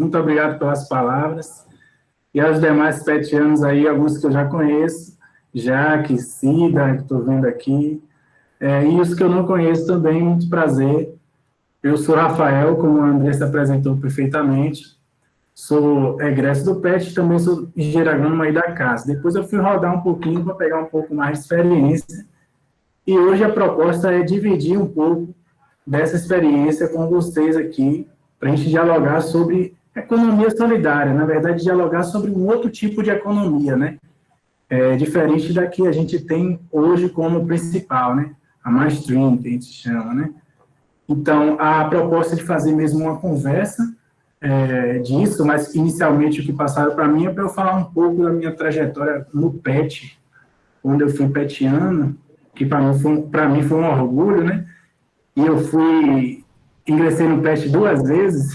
Muito obrigado pelas palavras. E aos demais petianos aí, alguns que eu já conheço, Jaque, Cida, que estou vendo aqui, e os que eu não conheço também, muito prazer. Eu sou Rafael, como a Andressa apresentou perfeitamente, sou egresso do PET, também sou engenheiro agrônomo aí da casa. Depois eu fui rodar um pouquinho para pegar um pouco mais de experiência, e hoje a proposta é dividir um pouco dessa experiência com vocês aqui, para a gente dialogar sobre economia solidária, na verdade, dialogar sobre um outro tipo de economia, né? Diferente da que a gente tem hoje como principal, né? A mainstream, que a gente chama, né? Então, a proposta de fazer mesmo uma conversa disso, mas inicialmente o que passaram para mim é para eu falar um pouco da minha trajetória no PET, onde eu fui petiano, que para mim foi um orgulho, né? E eu ingressei no PET 2 vezes,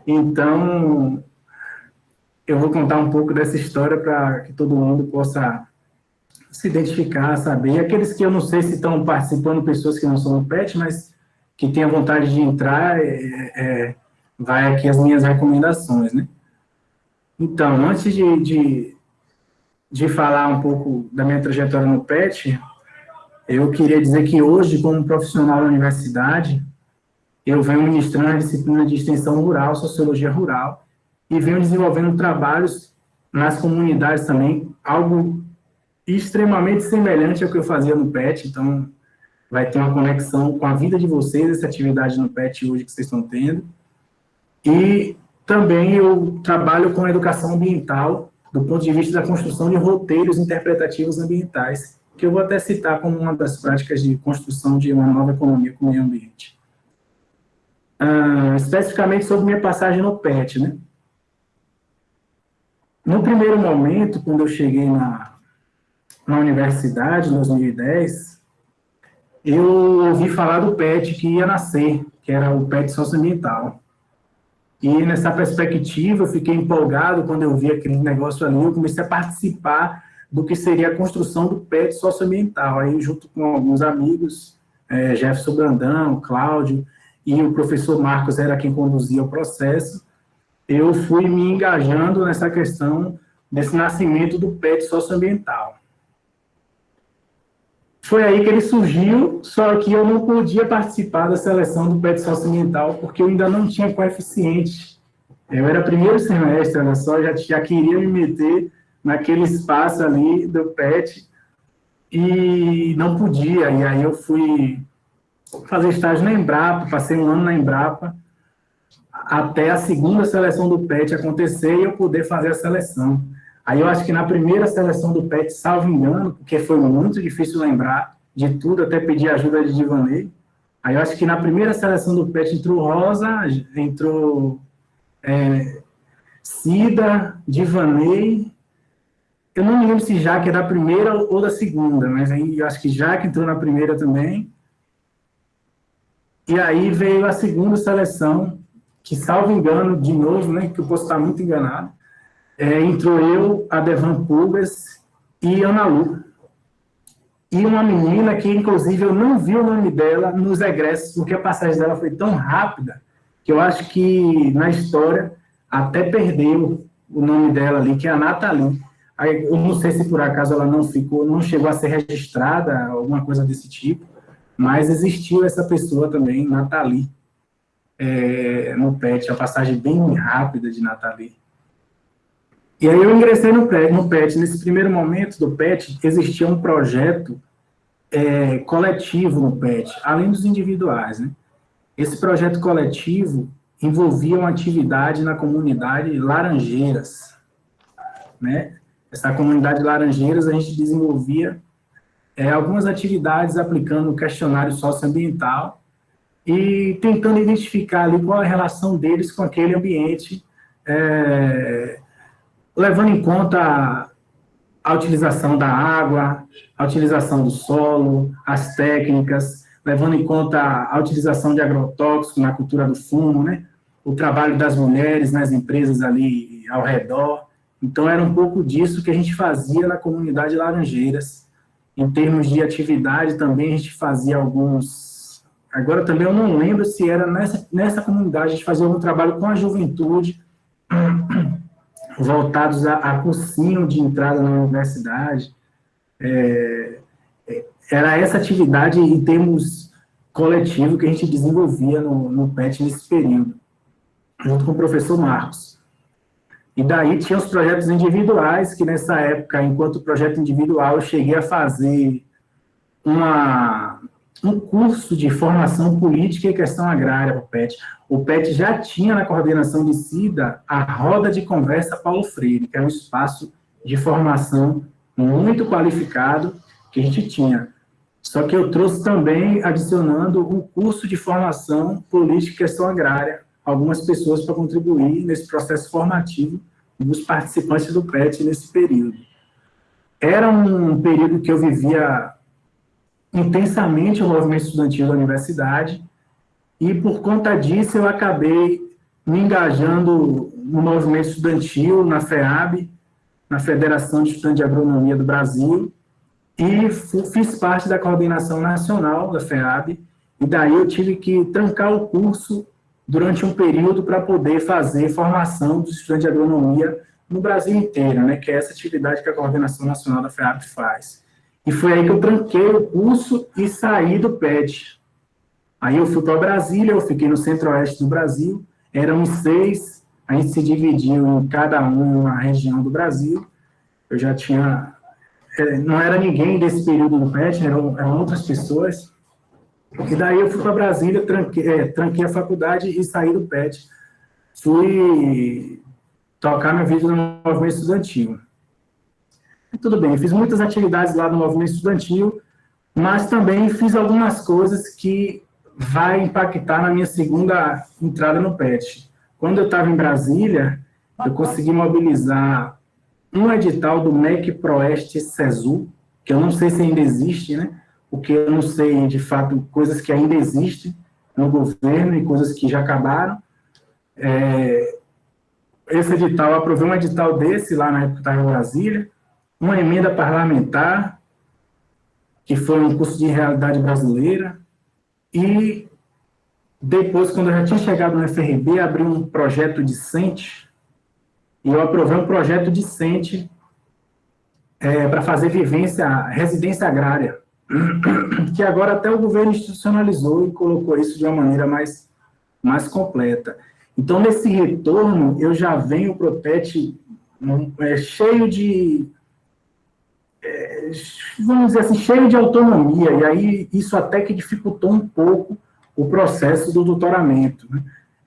então eu vou contar um pouco dessa história para que todo mundo possa se identificar, saber. E aqueles que eu não sei se estão participando, pessoas que não são do PET, mas que têm a vontade de entrar, vai aqui as minhas recomendações, né? Então, antes de falar um pouco da minha trajetória no PET, eu queria dizer que hoje, como profissional da universidade, eu venho ministrando a disciplina de extensão rural, sociologia rural, e venho desenvolvendo trabalhos nas comunidades também, algo extremamente semelhante ao que eu fazia no PET, então vai ter uma conexão com a vida de vocês, essa atividade no PET hoje que vocês estão tendo. E também eu trabalho com educação ambiental, do ponto de vista da construção de roteiros interpretativos ambientais, que eu vou até citar como uma das práticas de construção de uma nova economia com o meio ambiente. Especificamente sobre minha passagem no PET, né? No primeiro momento, quando eu cheguei na universidade, em 2010, eu ouvi falar do PET que ia nascer, que era o PET socioambiental. E nessa perspectiva, eu fiquei empolgado quando eu vi aquele negócio ali, eu comecei a participar do que seria a construção do PET socioambiental, aí junto com alguns amigos, Jefferson Brandão, Cláudio, e o professor Marcos era quem conduzia o processo, eu fui me engajando nessa questão desse nascimento do PET socioambiental. Foi aí que ele surgiu, só que eu não podia participar da seleção do PET socioambiental, porque eu ainda não tinha coeficiente. Eu era primeiro semestre, olha só, já queria me meter naquele espaço ali do PET, e não podia. E aí eu fui fazer estágio na Embrapa, passei um ano na Embrapa, até a segunda seleção do PET acontecer e eu poder fazer a seleção. Aí eu acho que na primeira seleção do PET, salvo engano, porque foi muito difícil lembrar de tudo, até pedir ajuda de Divanei. Aí eu acho que na primeira seleção do PET entrou Rosa, entrou Cida, Divanei. Eu não me lembro se Jaque é da primeira ou da segunda, mas aí eu acho que Jaque entrou na primeira também. E aí veio a segunda seleção, que, salvo engano, de novo, né, que eu posso estar muito enganado, entrou eu, a Devan Pulgas e Ana Lu. E uma menina que, inclusive, eu não vi o nome dela nos egressos, porque a passagem dela foi tão rápida, que eu acho que, na história, até perdeu o nome dela ali, que é a Nathalie. Aí, eu não sei se, por acaso, ela não chegou a ser registrada, alguma coisa desse tipo, mas existiu essa pessoa também, Nathalie, no PET, a passagem bem rápida de Nathalie. E aí eu ingressei no PET. Nesse primeiro momento do PET, existia um projeto coletivo no PET, além dos individuais, né? Esse projeto coletivo envolvia uma atividade na comunidade Laranjeiras, né? Essa comunidade Laranjeiras, a gente desenvolvia algumas atividades aplicando o questionário socioambiental e tentando identificar ali qual é a relação deles com aquele ambiente, levando em conta a utilização da água, a utilização do solo, as técnicas, levando em conta a utilização de agrotóxicos na cultura do fumo, né? O trabalho das mulheres nas empresas ali ao redor. Então, era um pouco disso que a gente fazia na comunidade Laranjeiras. Em termos de atividade, também a gente fazia alguns agora também eu não lembro se era nessa comunidade, a gente fazia um trabalho com a juventude, voltados a cursinho de entrada na universidade. Era essa atividade em termos coletivo que a gente desenvolvia no PET nesse período, junto com o professor Marcos. E daí tinha os projetos individuais, que nessa época, enquanto projeto individual, eu cheguei a fazer um curso de formação política e questão agrária para o PET. O PET já tinha na coordenação de CIDA a Roda de Conversa Paulo Freire, que era um espaço de formação muito qualificado que a gente tinha. Só que eu trouxe também, adicionando, um curso de formação política e questão agrária, algumas pessoas para contribuir nesse processo formativo dos participantes do PET nesse período. Era um período que eu vivia intensamente o movimento estudantil da universidade, e por conta disso eu acabei me engajando no movimento estudantil, na FEAB, na Federação de Estudantes de Agronomia do Brasil, e fiz parte da coordenação nacional da FEAB, e daí eu tive que trancar o curso durante um período para poder fazer formação dos estudantes de agronomia no Brasil inteiro, né, que é essa atividade que a coordenação nacional da FEAB faz. E foi aí que eu tranquei o curso e saí do PET. Aí eu fui para Brasília, eu fiquei no centro-oeste do Brasil, eram 6, a gente se dividiu em cada uma região do Brasil. Eu já tinha... não era ninguém desse período do PET, eram outras pessoas. E daí eu fui para Brasília, tranquei a faculdade e saí do PET. Fui tocar minha vida no movimento estudantil. E tudo bem, eu fiz muitas atividades lá no movimento estudantil, mas também fiz algumas coisas que vai impactar na minha segunda entrada no PET. Quando eu estava em Brasília, eu consegui mobilizar um edital do MEC Proeste SESU, que eu não sei se ainda existe, né? Porque eu não sei, de fato, coisas que ainda existem no governo e coisas que já acabaram. Esse edital, eu aprovei um edital desse lá na época que eu estava em Brasília, uma emenda parlamentar, que foi um curso de realidade brasileira, e depois, quando eu já tinha chegado no FRB, abri um projeto discente, e eu aprovei um projeto discente para fazer residência agrária, que agora até o governo institucionalizou e colocou isso de uma maneira mais completa. Então, nesse retorno, eu já venho para o PET cheio de, vamos dizer assim, cheio de autonomia, e aí isso até que dificultou um pouco o processo do doutoramento, né?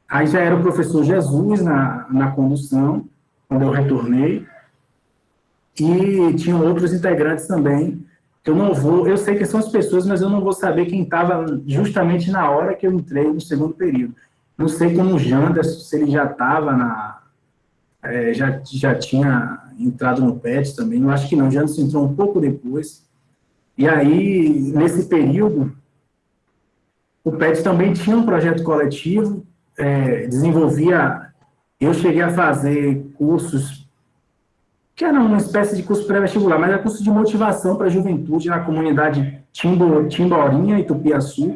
Aí já era o professor Jesus na condução, quando eu retornei, e tinham outros integrantes também, que eu sei que são as pessoas, mas eu não vou saber quem estava justamente na hora que eu entrei no segundo período. Não sei como o Janderson, se ele já estava já tinha entrado no PET também, eu acho que não, o Janderson entrou um pouco depois. E aí, nesse período, o PET também tinha um projeto coletivo, eu cheguei a fazer cursos que era uma espécie de curso pré-vestibular, mas era curso de motivação para a juventude na comunidade Timborinha e Tupiaçu,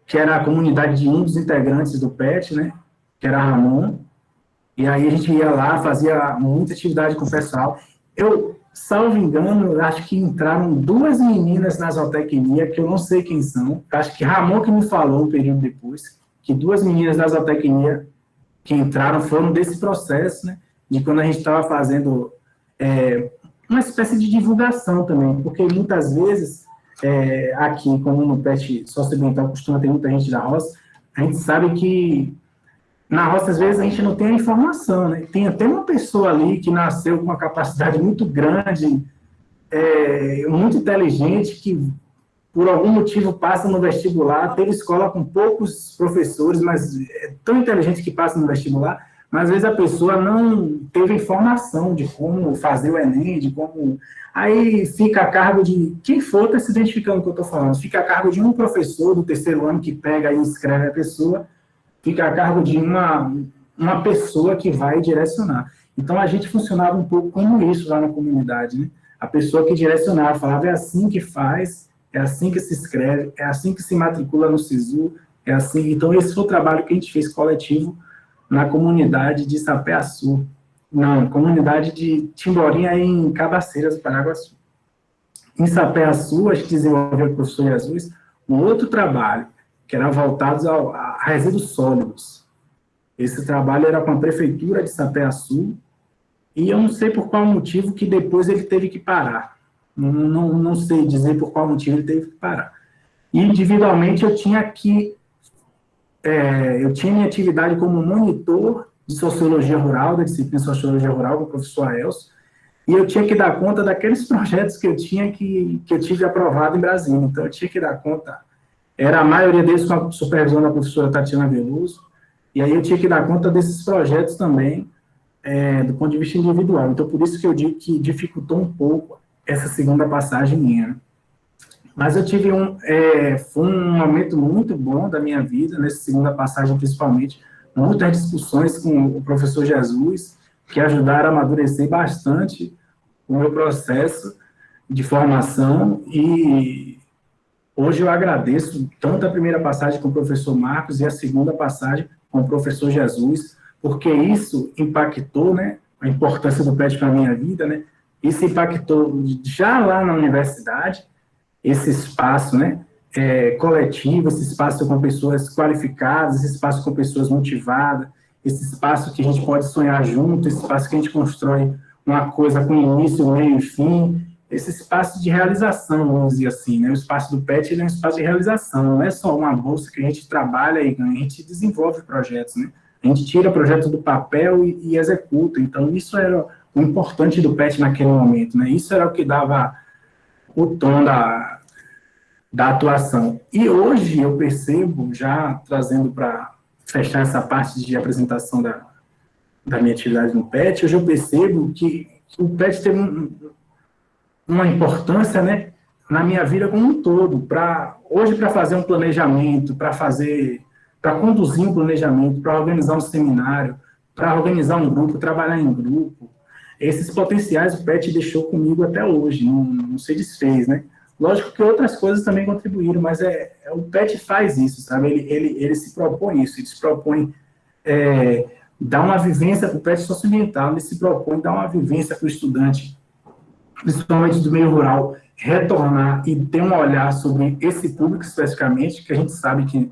que era a comunidade de um dos integrantes do PET, né, que era Ramon, e aí a gente ia lá, fazia muita atividade com o pessoal. Eu, salvo engano, acho que entraram 2 meninas na zootecnia, que eu não sei quem são, acho que Ramon que me falou um período depois, que 2 meninas da zootecnia que entraram foram desse processo, né, de quando a gente estava fazendo uma espécie de divulgação também, porque muitas vezes, aqui, como no PET socioambiental costuma ter muita gente da roça, a gente sabe que na roça, às vezes, a gente não tem a informação, né? Tem até uma pessoa ali que nasceu com uma capacidade muito grande, muito inteligente, que por algum motivo passa no vestibular, teve escola com poucos professores, mas é tão inteligente que passa no vestibular, mas às vezes a pessoa não teve informação de como fazer o Enem, de como... Aí fica a cargo de... Quem for está se identificando com o que eu estou falando. Fica a cargo de um professor do 3º ano que pega e escreve a pessoa, fica a cargo de uma pessoa que vai direcionar. Então, a gente funcionava um pouco como isso lá na comunidade, né? A pessoa que direcionava, falava, é assim que faz, é assim que se escreve, é assim que se matricula no SISU, É assim, então esse foi o trabalho que a gente fez coletivo na comunidade de Sapé-Açu. Não, comunidade de Timborinha em Cabaceiras, Paraguaçu. Em Sapé-Açu, a gente desenvolveu com o professor Jesus um outro trabalho, que era voltado a resíduos sólidos. Esse trabalho era com a prefeitura de Sapé-Açu, e eu não sei por qual motivo que depois ele teve que parar. Não sei dizer por qual motivo ele teve que parar. E individualmente eu tinha minha atividade como monitor de sociologia rural, da disciplina de sociologia rural com o professor Aelso, e eu tinha que dar conta daqueles projetos que eu tinha que eu tive aprovado em Brasília. Então, eu tinha que dar conta. Era a maioria deles com a supervisão da professora Tatiana Veloso, e aí eu tinha que dar conta desses projetos também, do ponto de vista individual. Então, por isso que eu digo que dificultou um pouco essa segunda passagem minha. Mas eu tive foi um momento muito bom da minha vida, nessa segunda passagem principalmente, muitas discussões com o professor Jesus, que ajudaram a amadurecer bastante o meu processo de formação, e hoje eu agradeço tanto a primeira passagem com o professor Marcos e a segunda passagem com o professor Jesus, porque isso impactou, né, a importância do PET para a minha vida, né, isso impactou já lá na universidade, esse espaço, né, coletivo, esse espaço com pessoas qualificadas, esse espaço com pessoas motivadas, esse espaço que a gente pode sonhar junto, esse espaço que a gente constrói uma coisa com início, meio e fim, esse espaço de realização, vamos dizer assim, né? O espaço do PET ele é um espaço de realização, não é só uma bolsa que a gente trabalha e ganha, a gente desenvolve projetos, né? A gente tira projetos do papel e executa, então isso era o importante do PET naquele momento, né? Isso era o que dava o tom da atuação. E hoje eu percebo, já trazendo para fechar essa parte de apresentação da minha atividade no PET, hoje eu percebo que o PET teve uma importância, né, na minha vida como um todo, hoje para fazer um planejamento, para conduzir um planejamento, para organizar um seminário, para organizar um grupo, trabalhar em grupo, esses potenciais o PET deixou comigo até hoje, não se desfez, né? Lógico que outras coisas também contribuíram, mas o PET faz isso, sabe? Ele se propõe isso, ele se propõe dar uma vivência para o PET socioambiental, ele se propõe dar uma vivência para o estudante, principalmente do meio rural, retornar e ter um olhar sobre esse público especificamente, que a gente sabe que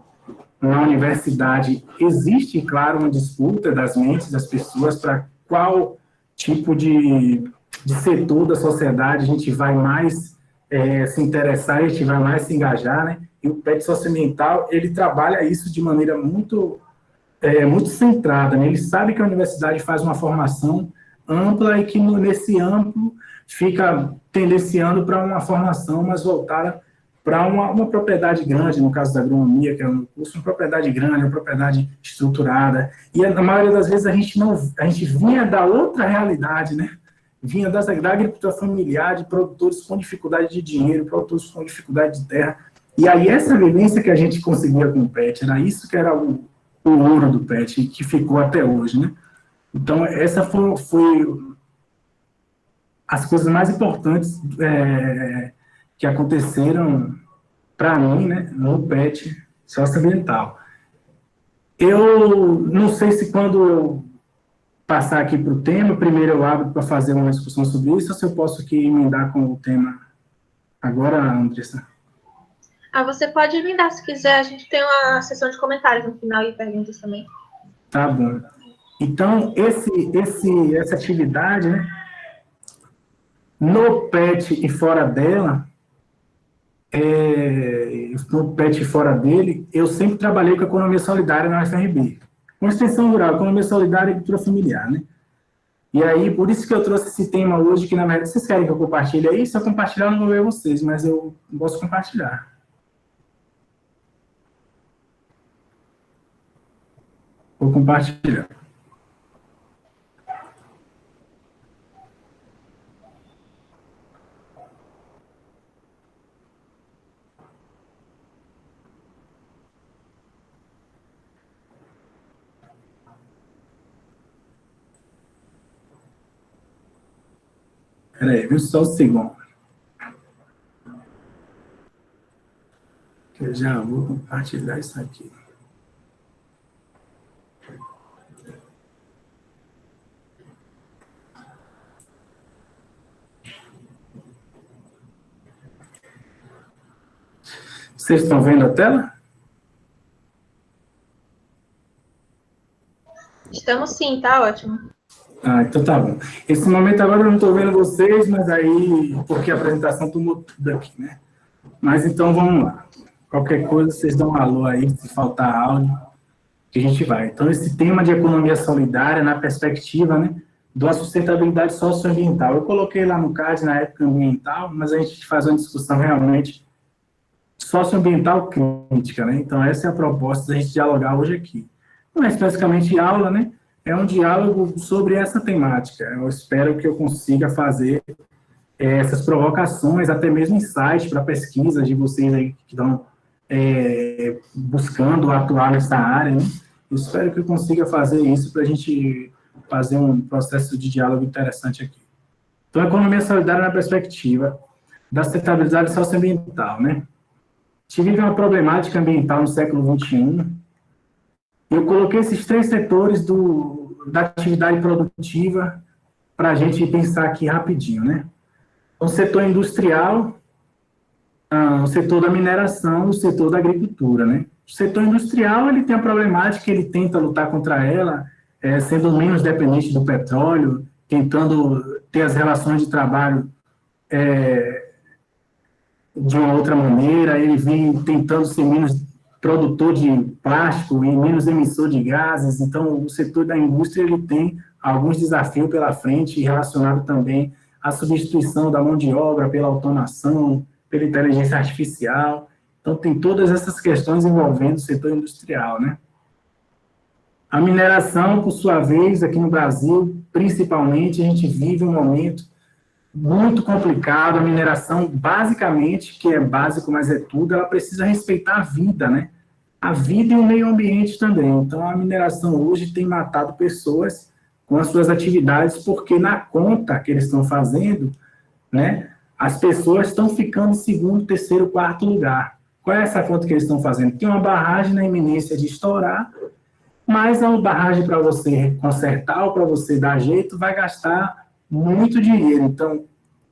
na universidade existe, claro, uma disputa das mentes das pessoas para qual tipo de setor da sociedade a gente vai mais se interessar, a gente vai mais se engajar, né? E o PET socioambiental, ele trabalha isso de maneira muito centrada, né? Ele sabe que a universidade faz uma formação ampla e que nesse amplo fica tendenciando para uma formação mais voltada para uma propriedade grande, no caso da agronomia, que é um curso, uma propriedade grande, uma propriedade estruturada. E a maioria das vezes a gente vinha da outra realidade, né? Vinha da agricultura familiar, de produtores com dificuldade de dinheiro, produtores com dificuldade de terra. E aí essa vivência que a gente conseguia com o PET, era isso que era o ouro do PET, que ficou até hoje, né? Então, essa foi as coisas mais importantes que aconteceram para mim, né, no PET socioambiental. Eu não sei se quando eu passar aqui para o tema, primeiro eu abro para fazer uma discussão sobre isso, ou se eu posso aqui emendar com o tema agora, Andressa? Você pode emendar se quiser, a gente tem uma sessão de comentários no final e perguntas também. Tá bom. Então, essa atividade, né, no PET e fora dela, no PET e fora dele, eu sempre trabalhei com economia solidária na UFRB. Com extensão rural, economia solidária e agricultura familiar, né? E aí, por isso que eu trouxe esse tema hoje, que na verdade, vocês querem que eu compartilhe aí? Se eu compartilhar, eu não vou ver vocês, mas eu posso compartilhar. Vou compartilhar. Espera aí, viu? Só um segundo. Que eu já vou compartilhar isso aqui. Vocês estão vendo a tela? Estamos sim, tá ótimo. Então tá bom. Esse momento agora eu não estou vendo vocês, mas aí, porque a apresentação tomou tudo aqui, né? Mas então vamos lá. Qualquer coisa, vocês dão um alô aí, se faltar áudio, que a gente vai. Então, esse tema de economia solidária na perspectiva, né, da sustentabilidade socioambiental. Eu coloquei lá no CAD na época ambiental, mas a gente faz uma discussão realmente socioambiental crítica, né? Então, essa é a proposta da gente dialogar hoje aqui. Não é especificamente aula, né? É um diálogo sobre essa temática. Eu espero que eu consiga fazer essas provocações, até mesmo insights para pesquisas de vocês aí que estão buscando atuar nessa área, né? Eu espero que eu consiga fazer isso para a gente fazer um processo de diálogo interessante aqui. Então, a economia solidária na perspectiva da sustentabilidade socioambiental, né? A gente vive uma problemática ambiental no século XXI. Eu coloquei esses 3 setores da atividade produtiva para a gente pensar aqui rapidinho, né? O setor industrial, o setor da mineração, o setor da agricultura, né? O setor industrial, ele tem a problemática, ele tenta lutar contra ela, sendo menos dependente do petróleo, tentando ter as relações de trabalho de uma outra maneira, ele vem tentando ser menos produtor de plástico e menos emissor de gases. Então, o setor da indústria, ele tem alguns desafios pela frente, relacionado também à substituição da mão de obra pela automação, pela inteligência artificial. Então, tem todas essas questões envolvendo o setor industrial, né? A mineração, por sua vez, aqui no Brasil, principalmente, a gente vive um momento muito complicado. A mineração, basicamente, que é básico, mas é tudo, ela precisa respeitar a vida, né? A vida e o meio ambiente também. Então, a mineração hoje tem matado pessoas com as suas atividades, porque na conta que eles estão fazendo, né, as pessoas estão ficando em segundo, terceiro, quarto lugar. Qual é essa conta que eles estão fazendo? Tem uma barragem na iminência de estourar, mas a barragem para você consertar ou para você dar jeito vai gastar muito dinheiro. Então,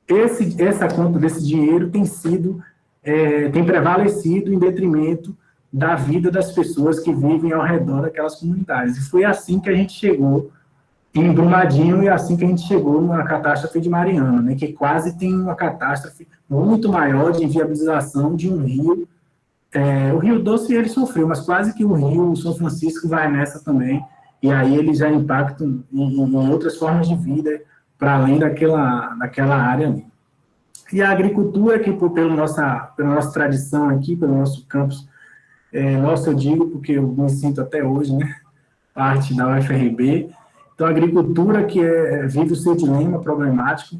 essa conta desse dinheiro tem prevalecido em detrimento da vida das pessoas que vivem ao redor daquelas comunidades. E foi assim que a gente chegou em Brumadinho e assim que a gente chegou na catástrofe de Mariana, né, que quase tem uma catástrofe muito maior de inviabilização de um rio. O Rio Doce ele sofreu, mas quase que o Rio São Francisco vai nessa também, e aí ele já impacta em outras formas de vida, para além daquela área ali. E a agricultura, que pela nossa tradição aqui, pelo nosso campus, nossa, eu digo porque eu me sinto até hoje, né, parte da UFRB. Então, a agricultura que vive o seu dilema problemático,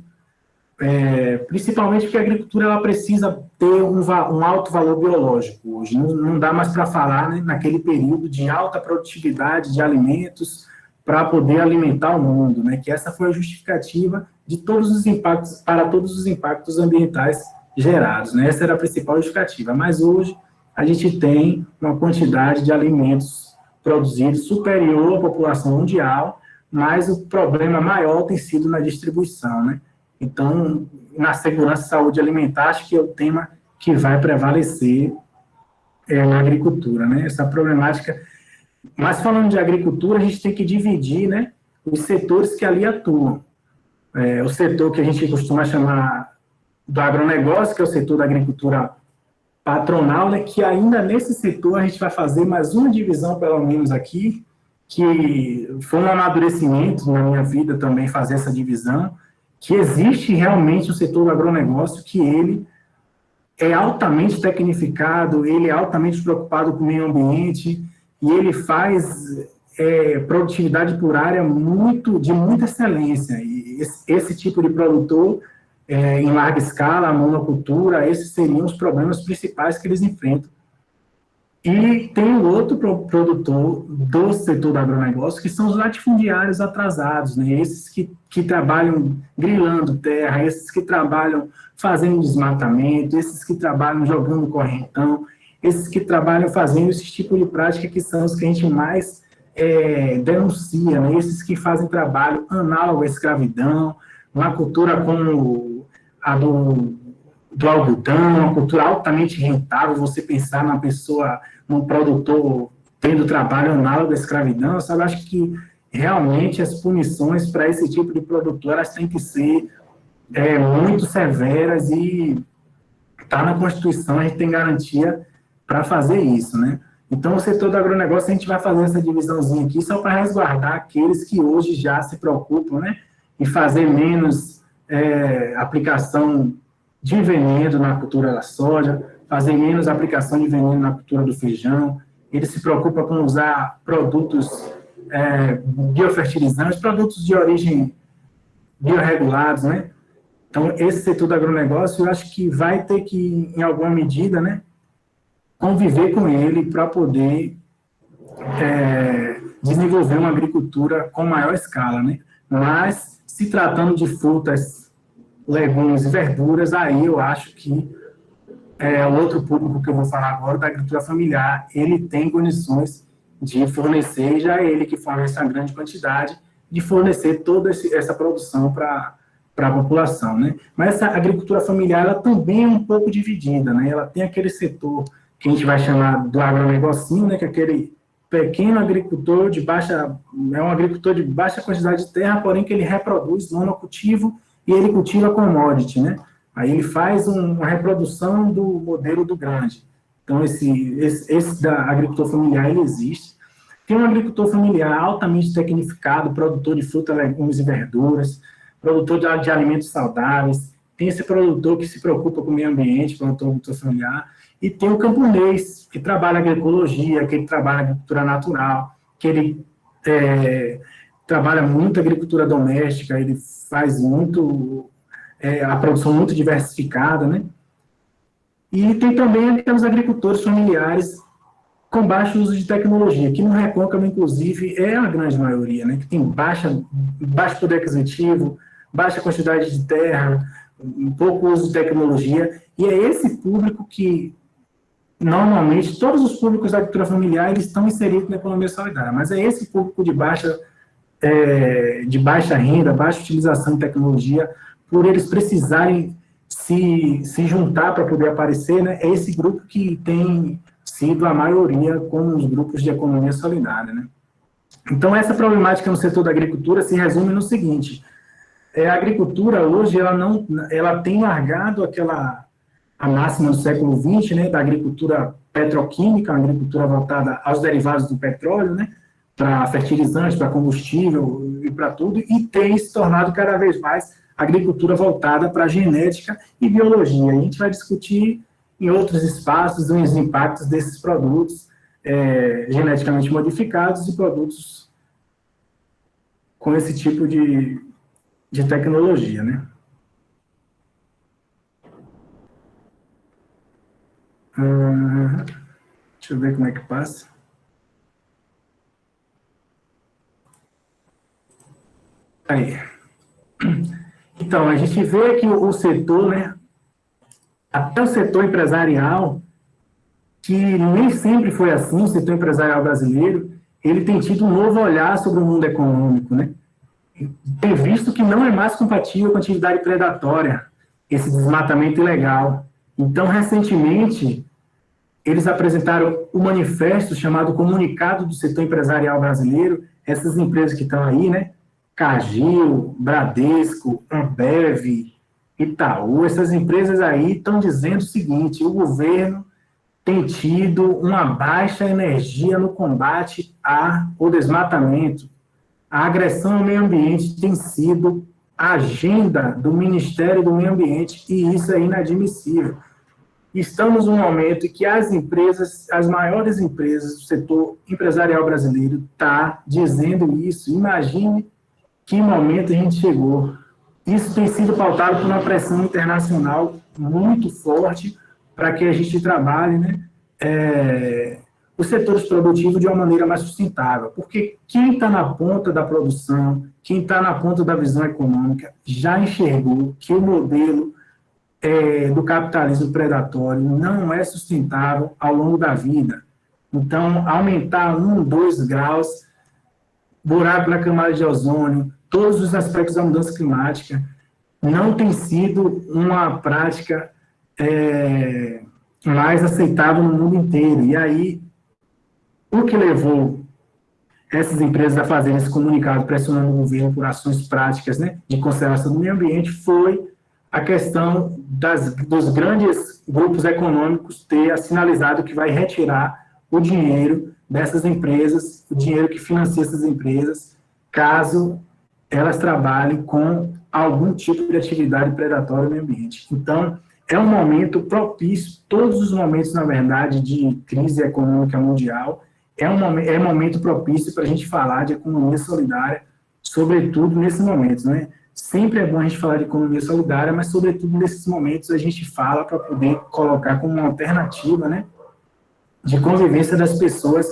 principalmente porque a agricultura ela precisa ter um alto valor biológico hoje. Não dá mais para falar, né, naquele período de alta produtividade de alimentos para poder alimentar o mundo, né, que essa foi a justificativa de todos os impactos, para todos os impactos ambientais gerados, né, essa era a principal justificativa. Mas hoje a gente tem uma quantidade de alimentos produzidos superior à população mundial, mas o problema maior tem sido na distribuição, né? Então, na segurança e saúde alimentar, acho que é o tema que vai prevalecer na agricultura, né? Essa problemática. Mas falando de agricultura, a gente tem que dividir, né, os setores que ali atuam. O setor que a gente costuma chamar do agronegócio, que é o setor da agricultura patronal, né, que ainda nesse setor a gente vai fazer mais uma divisão, pelo menos aqui, que foi um amadurecimento na minha vida também fazer essa divisão, que existe realmente o setor do agronegócio, que ele é altamente tecnificado, ele é altamente preocupado com o meio ambiente, e ele faz produtividade por área de muita excelência. E esse tipo de produtor, em larga escala, a monocultura, esses seriam os problemas principais que eles enfrentam. E tem o outro produtor do setor do agronegócio, que são os latifundiários atrasados, né? Esses que trabalham grilando terra, esses que trabalham fazendo desmatamento, esses que trabalham jogando correntão, esses que trabalham fazendo esse tipo de prática que são os que a gente mais denuncia, né? Esses que fazem trabalho análogo à escravidão, uma cultura como a do do algodão, uma cultura altamente rentável, você pensar na pessoa, num produtor tendo trabalho análogo à escravidão, sabe? Acho que realmente as punições para esse tipo de produtor, elas têm que ser muito severas e está na Constituição, a gente tem garantia para fazer isso, né? Então, o setor do agronegócio, a gente vai fazer essa divisãozinha aqui só para resguardar aqueles que hoje já se preocupam, né, em fazer menos aplicação de veneno na cultura da soja, fazer menos aplicação de veneno na cultura do feijão. Ele se preocupa com usar produtos biofertilizantes, produtos de origem bioregulados, né? Então, esse setor do agronegócio, eu acho que vai ter que, em alguma medida, né, conviver com ele para poder desenvolver uma agricultura com maior escala, né? Mas, se tratando de frutas, legumes e verduras, aí eu acho que o outro público que eu vou falar agora, da agricultura familiar, ele tem condições de fornecer, já é ele que fornece a grande quantidade, de fornecer toda essa produção para a população, né? Mas essa agricultura familiar, ela também é um pouco dividida, né? Ela tem aquele setor que a gente vai chamar do agronegocinho, né? Que é aquele pequeno agricultor um agricultor de baixa quantidade de terra, porém que ele reproduz monocultivo e ele cultiva commodity, né? Aí ele faz uma reprodução do modelo do grande. Então, esse da agricultor familiar, ele existe. Tem um agricultor familiar altamente tecnificado, produtor de frutas, legumes e verduras, produtor de alimentos saudáveis, tem esse produtor que se preocupa com o meio ambiente, produtor familiar, e tem o camponês, que trabalha agroecologia, que ele trabalha agricultura natural, que ele trabalha muito agricultura doméstica, ele faz muito, a produção muito diversificada, né? E tem também aqueles agricultores familiares com baixo uso de tecnologia, que no Recôncavo, inclusive, é a grande maioria, né? Que tem baixo poder aquisitivo, baixa quantidade de terra, um pouco uso de tecnologia, e é esse público que, normalmente, todos os públicos da agricultura familiar, eles estão inseridos na economia solidária, mas é esse público de baixa renda, baixa utilização de tecnologia, por eles precisarem se juntar para poder aparecer, né? É esse grupo que tem sido a maioria como os grupos de economia solidária, né? Então, essa problemática no setor da agricultura se resume no seguinte: a agricultura hoje, ela tem largado a máxima do século XX, né, da agricultura petroquímica, a agricultura voltada aos derivados do petróleo, né, para fertilizantes, para combustível e para tudo, e tem se tornado cada vez mais agricultura voltada para genética e biologia. A gente vai discutir em outros espaços os impactos desses produtos geneticamente modificados e produtos com esse tipo de tecnologia, né? Deixa eu ver como é que passa. Aí. Então, a gente vê que o setor, né, até o setor empresarial, que nem sempre foi assim, o setor empresarial brasileiro, ele tem tido um novo olhar sobre o mundo econômico, né? Tem visto que não é mais compatível com a atividade predatória, esse desmatamento ilegal. Então, recentemente, eles apresentaram um manifesto chamado Comunicado do Setor Empresarial Brasileiro, essas empresas que estão aí, né? Cargill, Bradesco, Ambev, Itaú, essas empresas aí estão dizendo o seguinte: o governo tem tido uma baixa energia no combate ao desmatamento. A agressão ao meio ambiente tem sido a agenda do Ministério do Meio Ambiente, e isso é inadmissível. Estamos num momento em que as maiores empresas do setor empresarial brasileiro estão dizendo isso. Imagine que momento a gente chegou. Isso tem sido pautado por uma pressão internacional muito forte para que a gente trabalhe, né, os setores produtivos de uma maneira mais sustentável. Porque quem está na ponta da produção, quem está na ponta da visão econômica, já enxergou que o modelo do capitalismo predatório não é sustentável ao longo da vida. Então, aumentar 1, 2 graus, buraco na camada de ozônio, todos os aspectos da mudança climática, não tem sido uma prática mais aceitável no mundo inteiro. E aí, o que levou essas empresas a fazerem esse comunicado pressionando o governo por ações práticas, né, de conservação do meio ambiente foi a questão dos grandes grupos econômicos ter sinalizado que vai retirar o dinheiro dessas empresas, o dinheiro que financia essas empresas, caso elas trabalhem com algum tipo de atividade predatória no meio ambiente. Então, é um momento propício, todos os momentos, na verdade, de crise econômica mundial, é momento propício para a gente falar de economia solidária, sobretudo nesses momentos, né? Sempre é bom a gente falar de economia solidária, mas, sobretudo, nesses momentos a gente fala para poder colocar como uma alternativa, né, de convivência das pessoas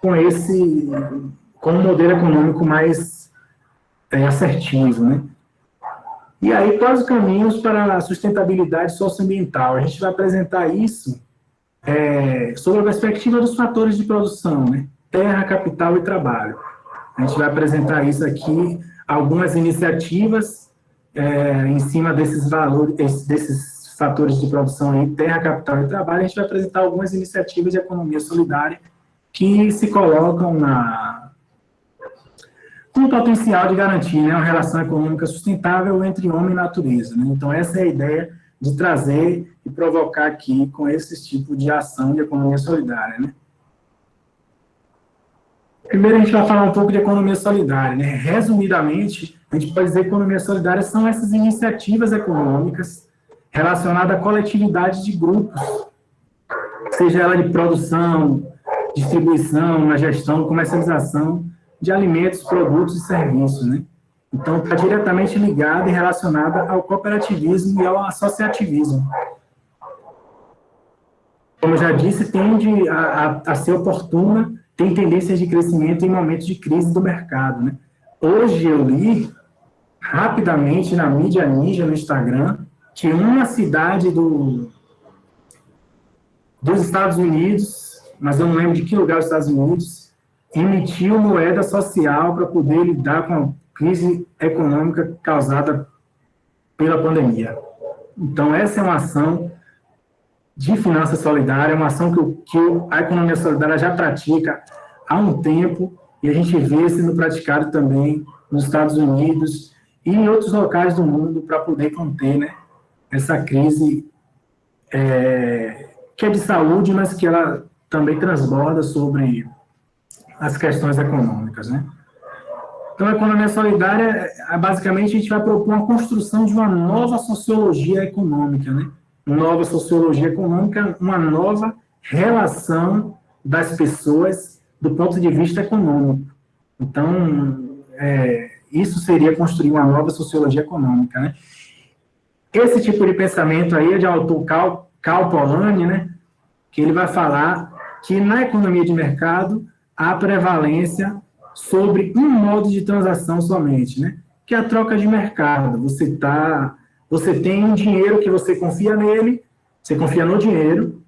com um modelo econômico mais assertivo, né? E aí, quais os caminhos para a sustentabilidade socioambiental? A gente vai apresentar isso sob a perspectiva dos fatores de produção, né? Terra, capital e trabalho. A gente vai apresentar isso aqui, algumas iniciativas em cima desses valores, desses fatores de produção aí, terra, capital e trabalho. A gente vai apresentar algumas iniciativas de economia solidária que se colocam com o potencial de garantir, né, uma relação econômica sustentável entre homem e natureza, né? Então, essa é a ideia de trazer e provocar aqui com esse tipo de ação de economia solidária, né? Primeiro, a gente vai falar um pouco de economia solidária, né? Resumidamente, a gente pode dizer que economia solidária são essas iniciativas econômicas relacionadas à coletividade de grupos, seja ela de produção, distribuição, na gestão, comercialização de alimentos, produtos e serviços, né? Então, está diretamente ligada e relacionada ao cooperativismo e ao associativismo. Como eu já disse, tende a ser oportuna, tem tendências de crescimento em momentos de crise do mercado, né? Hoje eu li, rapidamente, na mídia ninja, no Instagram, que uma cidade dos Estados Unidos, mas eu não lembro de que lugar dos Estados Unidos, emitiu moeda social para poder lidar com a crise econômica causada pela pandemia. Então, essa é uma ação de finança solidária, uma ação que a economia solidária já pratica há um tempo, e a gente vê sendo praticado também nos Estados Unidos e em outros locais do mundo para poder conter, né, essa crise que é de saúde, mas que ela também transborda sobre as questões econômicas, né? Então, a economia solidária, basicamente, a gente vai propor uma construção de uma nova sociologia econômica, né? Nova sociologia econômica, uma nova relação das pessoas do ponto de vista econômico. Então, isso seria construir uma nova sociologia econômica, né? Esse tipo de pensamento aí é de autor Cal Polanyi, né? Que ele vai falar que na economia de mercado há prevalência sobre um modo de transação somente, né? Que é a troca de mercado. Você tem um dinheiro que você confia nele, você confia no dinheiro,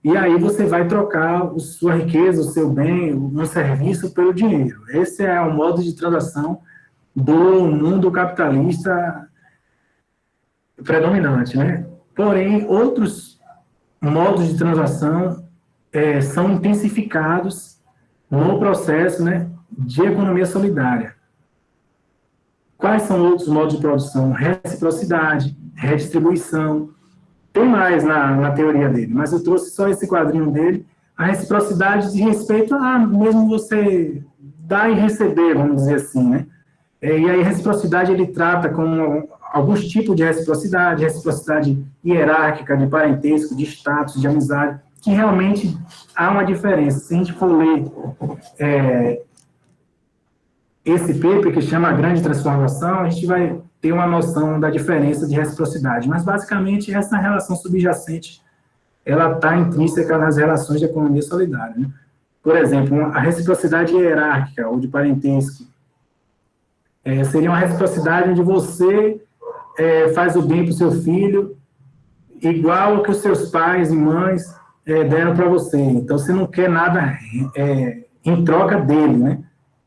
e aí você vai trocar a sua riqueza, o seu bem, um serviço pelo dinheiro. Esse é o modo de transação do mundo capitalista predominante, né? Porém, outros modos de transação são intensificados no processo, né, de economia solidária. Quais são outros modos de produção? Reciprocidade, redistribuição. Tem mais na teoria dele, mas eu trouxe só esse quadrinho dele. A reciprocidade de respeito a mesmo você dar e receber, vamos dizer assim, né? E aí, a reciprocidade ele trata como alguns tipos de reciprocidade hierárquica, de parentesco, de status, de amizade, que realmente há uma diferença. Se a gente for ler esse paper, que chama A Grande Transformação, a gente vai ter uma noção da diferença de reciprocidade. Mas, basicamente, essa relação subjacente, ela está intrínseca nas relações de economia solidária, né? Por exemplo, a reciprocidade hierárquica, ou de parentesco, seria uma reciprocidade onde você faz o bem para o seu filho, igual ao que os seus pais e mães deram para você. Então, você não quer nada em troca dele, né?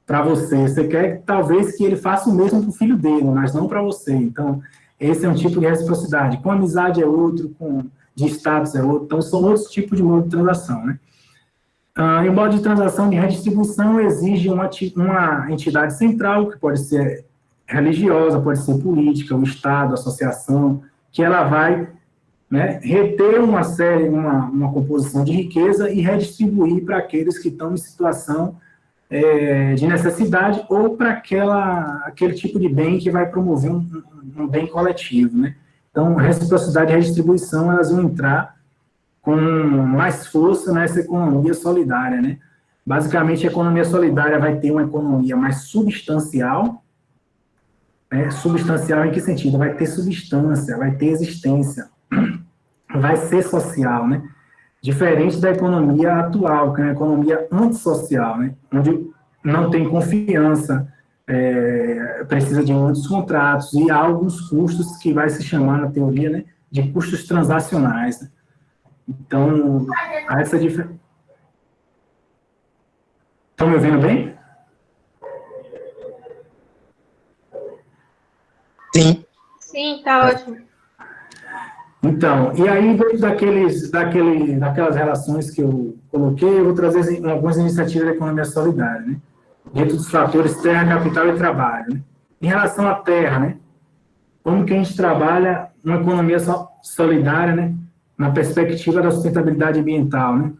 Para você. Você quer, talvez, que ele faça o mesmo para o filho dele, mas não para você. Então, esse é um tipo de reciprocidade. Com amizade é outro, com de status é outro, então são outros tipos de modo de transação, né? Em modo de transação de redistribuição exige uma entidade central, que pode ser religiosa, pode ser política, o Estado, a associação, que ela vai, né, reter uma composição de riqueza e redistribuir para aqueles que estão em situação de necessidade ou para aquele tipo de bem que vai promover um bem coletivo, né? Então, reciprocidade e redistribuição, elas vão entrar com mais força nessa economia solidária, né? Basicamente, a economia solidária vai ter uma economia mais substancial, né? Substancial em que sentido? Vai ter substância, vai ter existência, vai ser social, né? Diferente da economia atual, que é uma economia antissocial, né? Onde não tem confiança, precisa de muitos contratos e há alguns custos que vai se chamar na teoria, né, de custos transacionais, né? Então, há essa diferença. Estão me ouvindo bem? Sim. Sim, tá ótimo. Então, e aí, dentro daquelas relações que eu coloquei, eu vou trazer algumas iniciativas da economia solidária, né? Dentro dos fatores terra, capital e trabalho, né? Em relação à terra, né? Como que a gente trabalha uma economia solidária, né? Na perspectiva da sustentabilidade ambiental, né?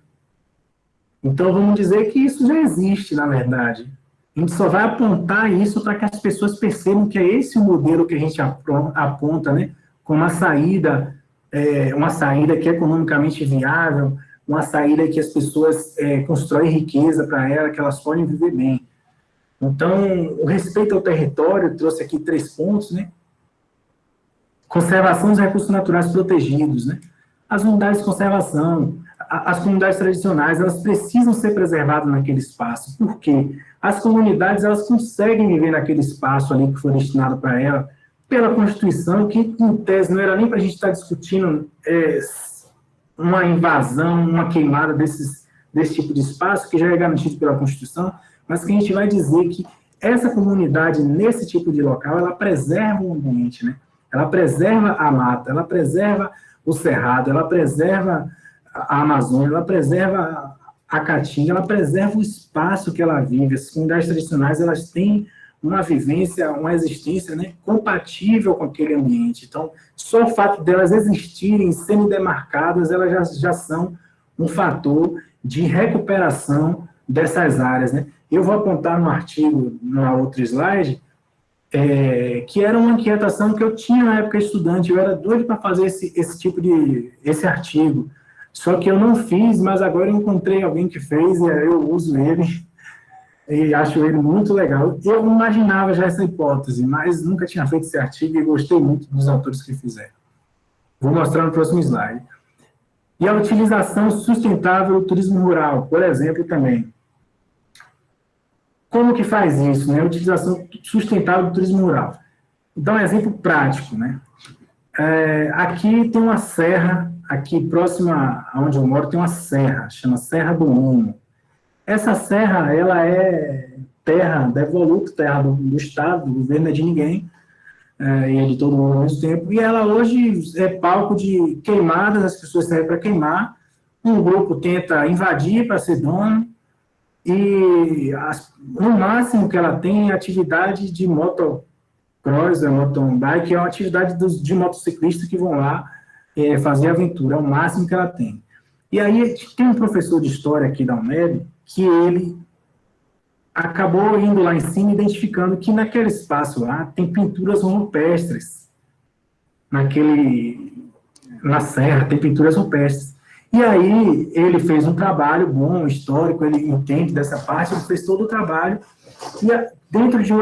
Então, vamos dizer que isso já existe, na verdade. A gente só vai apontar isso para que as pessoas percebam que é esse o modelo que a gente aponta, né? Como uma saída que é economicamente viável, uma saída que as pessoas constroem riqueza para ela, que elas podem viver bem. Então, o respeito ao território, trouxe aqui 3 pontos, né? Conservação dos recursos naturais protegidos, né? As unidades de conservação, as comunidades tradicionais, elas precisam ser preservadas naquele espaço. Por quê? As comunidades, elas conseguem viver naquele espaço ali que foi destinado para ela, pela Constituição, que, em tese, não era nem para a gente estar discutindo uma invasão, uma queimada desse tipo de espaço, que já é garantido pela Constituição, mas que a gente vai dizer que essa comunidade, nesse tipo de local, ela preserva o ambiente, né? Ela preserva a mata, ela preserva o cerrado, ela preserva a Amazônia, ela preserva a Caatinga, ela preserva o espaço que ela vive. As comunidades tradicionais, elas têm uma vivência, uma existência, né, compatível com aquele ambiente. Então, só o fato delas existirem, sendo demarcadas, elas já são um fator de recuperação dessas áreas, né? Eu vou apontar no artigo, na outra slide, que era uma inquietação que eu tinha na época estudante. Eu era doido para fazer esse artigo, só que eu não fiz, mas agora eu encontrei alguém que fez e eu uso ele e acho ele muito legal. Eu imaginava já essa hipótese, mas nunca tinha feito esse artigo e gostei muito dos autores que fizeram. Vou mostrar no próximo slide. E a utilização sustentável do turismo rural, por exemplo, também. Como que faz isso, né? A utilização sustentável do turismo rural. Então, um exemplo prático, né? Aqui tem uma serra, aqui próxima a onde eu moro, tem uma serra, chama Serra do Minho. Essa serra, ela é terra devoluta, terra do Estado, do governo, é de ninguém, e é de todo mundo ao mesmo tempo, e ela hoje é palco de queimadas, as pessoas saem para queimar, um grupo tenta invadir para ser dono, e no máximo que ela tem é atividade de motocross, mountain bike, é uma atividade de motociclistas que vão lá fazer aventura, é o máximo que ela tem. E aí tem um professor de história aqui da UNEB, que ele acabou indo lá em cima, identificando que naquele espaço lá tem pinturas rupestres, na serra tem pinturas rupestres. E aí ele fez um trabalho bom, histórico, ele entende dessa parte, ele fez todo o trabalho, e dentro de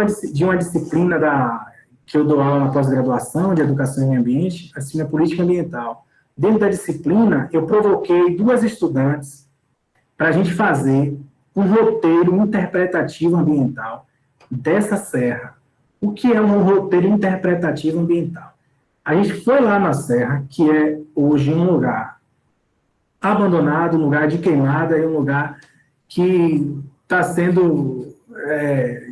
uma disciplina que eu dou aula na pós-graduação de Educação e Meio Ambiente, a disciplina Política Ambiental, dentro da disciplina eu provoquei 2 estudantes para a gente fazer um roteiro interpretativo ambiental dessa serra. O que é um roteiro interpretativo ambiental? A gente foi lá na serra, que é hoje um lugar abandonado, um lugar de queimada, e um lugar que está sendo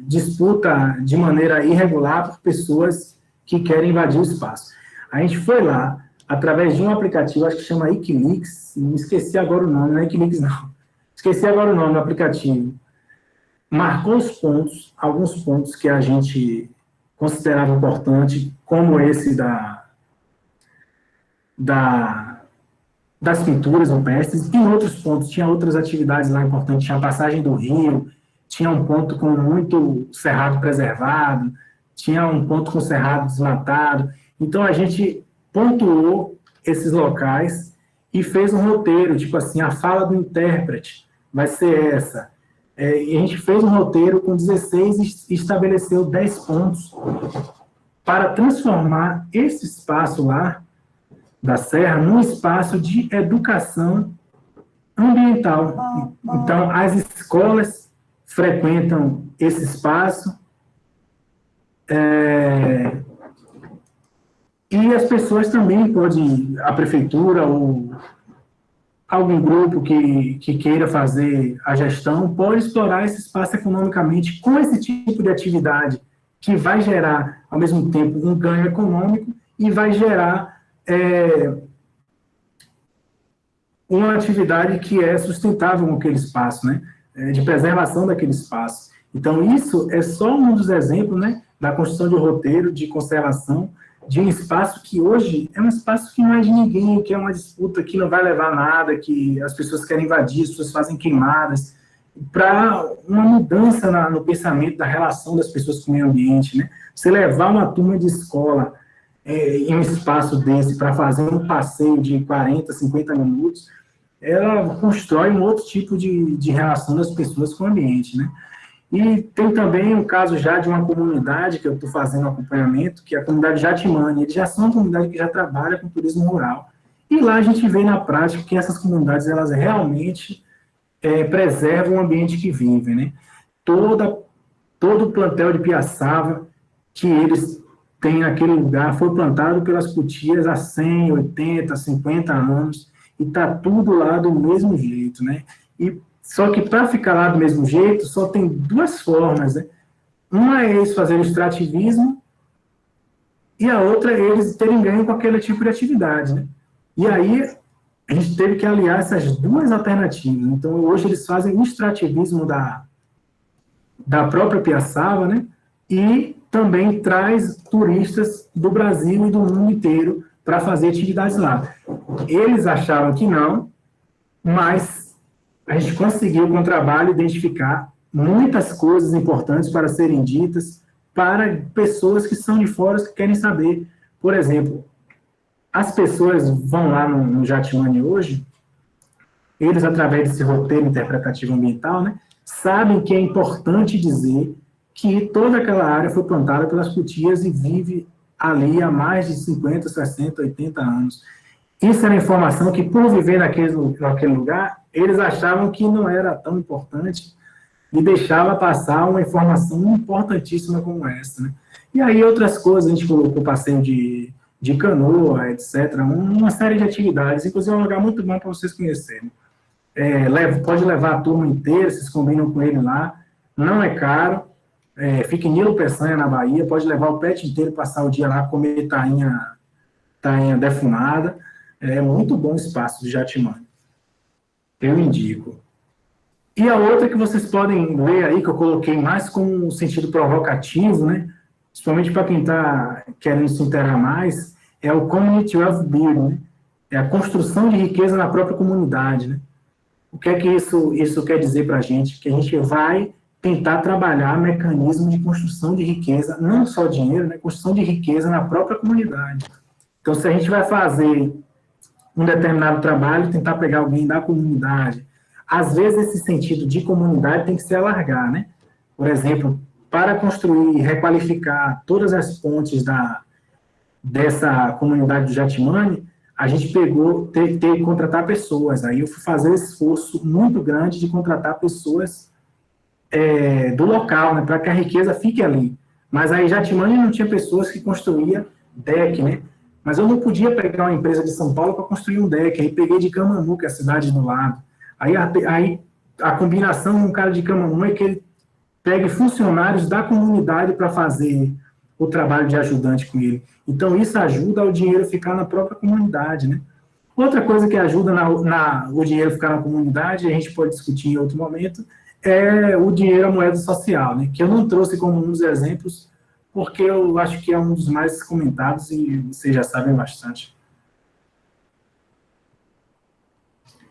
disputa de maneira irregular por pessoas que querem invadir o espaço. A gente foi lá, através de um aplicativo, acho que chama Wikileaks, me esqueci agora o nome, não é Wikileaks não, esqueci agora o nome do aplicativo, marcou os pontos, alguns pontos que a gente considerava importante, como esse das pinturas rupestres, e outros pontos, tinha outras atividades lá importantes, tinha a passagem do rio, tinha um ponto com muito cerrado preservado, tinha um ponto com cerrado desmatado, então a gente pontuou esses locais e fez um roteiro, tipo assim, a fala do intérprete vai ser essa. E a gente fez um roteiro com 16 e estabeleceu 10 pontos para transformar esse espaço lá da Serra num espaço de educação ambiental. Então, as escolas frequentam esse espaço e as pessoas também podem, a prefeitura ou algum grupo que queira fazer a gestão pode explorar esse espaço economicamente com esse tipo de atividade que vai gerar, ao mesmo tempo, um ganho econômico e vai gerar uma atividade que é sustentável naquele espaço, né? De preservação daquele espaço. Então, isso é só um dos exemplos, né, da construção de um roteiro de conservação de um espaço que hoje é um espaço que não é de ninguém, que é uma disputa que não vai levar a nada, que as pessoas querem invadir, as pessoas fazem queimadas, para uma mudança no pensamento da relação das pessoas com o meio ambiente, né? Você levar uma turma de escola em um espaço desse para fazer um passeio de 40, 50 minutos, ela constrói um outro tipo de relação das pessoas com o ambiente, né? E tem também um caso já de uma comunidade que eu estou fazendo acompanhamento, que é a comunidade Jatimani. Eles já são uma comunidade que já trabalha com turismo rural. E lá a gente vê na prática que essas comunidades, elas realmente preservam o ambiente que vivem, né? Todo o plantel de piaçava que eles têm naquele lugar foi plantado pelas cutias há 100, 80, 50 anos, e está tudo lá do mesmo jeito, né? Só que para ficar lá do mesmo jeito, só tem duas formas, né? Uma é eles fazerem extrativismo e a outra é eles terem ganho com aquele tipo de atividade, né? E aí a gente teve que aliar essas duas alternativas. Então, hoje eles fazem o extrativismo da própria piaçava, né? E também traz turistas do Brasil e do mundo inteiro para fazer atividades lá. Eles achavam que não, mas a gente conseguiu, com o trabalho, identificar muitas coisas importantes para serem ditas para pessoas que são de fora, que querem saber. Por exemplo, as pessoas vão lá no Jatimani hoje, eles, através desse roteiro interpretativo ambiental, né, sabem que é importante dizer que toda aquela área foi plantada pelas cutias e vive ali há mais de 50, 60, 80 anos. Isso era informação que, por viver naquele lugar, eles achavam que não era tão importante e deixava passar uma informação importantíssima como essa, né? E aí outras coisas, a gente colocou passeio de canoa, etc., uma série de atividades, inclusive é um lugar muito bom para vocês conhecerem. Pode levar a turma inteira, vocês combinam com ele lá, não é caro, fica em Nilo Peçanha, na Bahia, pode levar o pet inteiro, passar o dia lá, comer tainha defumada. É muito bom o espaço de Jatimani. Eu indico. E a outra que vocês podem ler aí, que eu coloquei mais como um sentido provocativo, né? Principalmente para quem está querendo se interar mais, é o Community Wealth Building, né? É a construção de riqueza na própria comunidade, né? O que é que isso quer dizer para a gente? Que a gente vai tentar trabalhar mecanismos de construção de riqueza, não só dinheiro, né? Construção de riqueza na própria comunidade. Então, se a gente vai fazer um determinado trabalho, tentar pegar alguém da comunidade, às vezes esse sentido de comunidade tem que se alargar, né? Por exemplo, para construir, requalificar todas as pontes dessa comunidade do Jatimani, a gente teve que contratar pessoas. Aí eu fui fazer um esforço muito grande de contratar pessoas do local, né, para que a riqueza fique ali. Mas aí Jatimani não tinha pessoas que construíam deck, né? Mas eu não podia pegar uma empresa de São Paulo para construir um deck. Aí peguei de Camamu, que é a cidade do lado. Aí a combinação com um cara de Camamu é que ele pegue funcionários da comunidade para fazer o trabalho de ajudante com ele. Então, isso ajuda o dinheiro ficar na própria comunidade, né? Outra coisa que ajuda o dinheiro ficar na comunidade, a gente pode discutir em outro momento, é o dinheiro, a moeda social, né? Que eu não trouxe como um dos exemplos, porque eu acho que é um dos mais comentados e vocês já sabem bastante.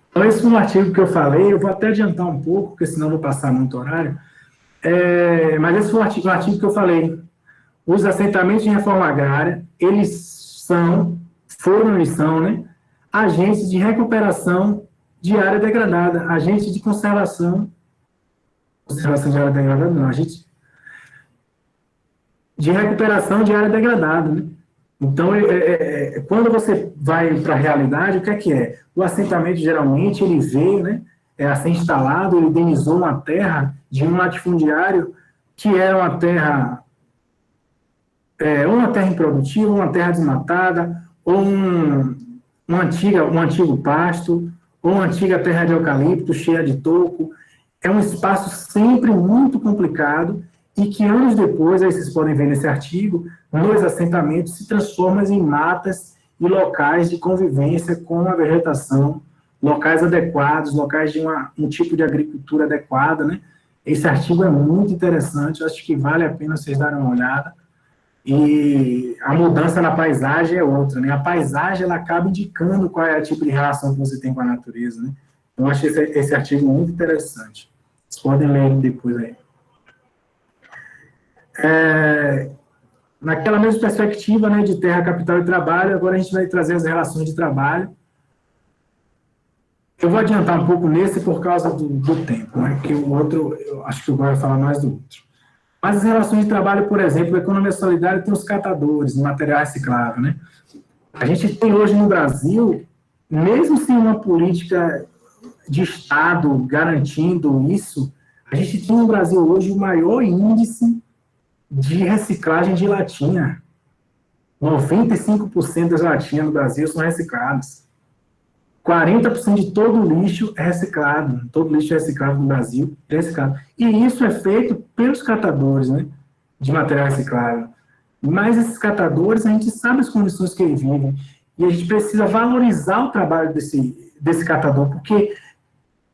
Então, esse foi um artigo que eu falei, eu vou até adiantar um pouco, porque senão eu vou passar muito horário, mas esse foi um artigo que eu falei. Os assentamentos de reforma agrária, eles foram e são, né, agentes de recuperação de área degradada, agentes de conservação de área degradada, não, agentes de recuperação de área degradada, né? Então, quando você vai para a realidade, o que é? O assentamento, geralmente, ele veio, né, a ser instalado, ele indenizou uma terra de um latifundiário que era uma terra improdutiva, uma terra desmatada, ou um antigo pasto, ou uma antiga terra de eucalipto cheia de toco. É um espaço sempre muito complicado e que anos depois, aí vocês podem ver nesse artigo, nos assentamentos se transformam em matas e locais de convivência com a vegetação, locais adequados, locais de um tipo de agricultura adequada, né? Esse artigo é muito interessante, eu acho que vale a pena vocês darem uma olhada. E a mudança na paisagem é outra, né? A paisagem, ela acaba indicando qual é o tipo de relação que você tem com a natureza, né? Eu acho esse artigo muito interessante. Vocês podem ler ele depois aí. Naquela mesma perspectiva, né, de terra, capital e trabalho, agora a gente vai trazer as relações de trabalho. Eu vou adiantar um pouco nesse por causa do tempo, né? Que o outro, eu acho que eu vou falar mais do outro. Mas as relações de trabalho, por exemplo, a economia solidária tem os catadores, material reciclável, né? A gente tem hoje no Brasil, mesmo sem uma política de Estado garantindo isso, a gente tem no Brasil hoje o maior índice de reciclagem de latinha. 95% das latinhas no Brasil são recicladas. 40% de todo o lixo é reciclado. Todo lixo é reciclado no Brasil, é reciclado. E isso é feito pelos catadores, né, de material reciclável. Mas esses catadores, a gente sabe as condições que eles vivem. E a gente precisa valorizar o trabalho desse catador, porque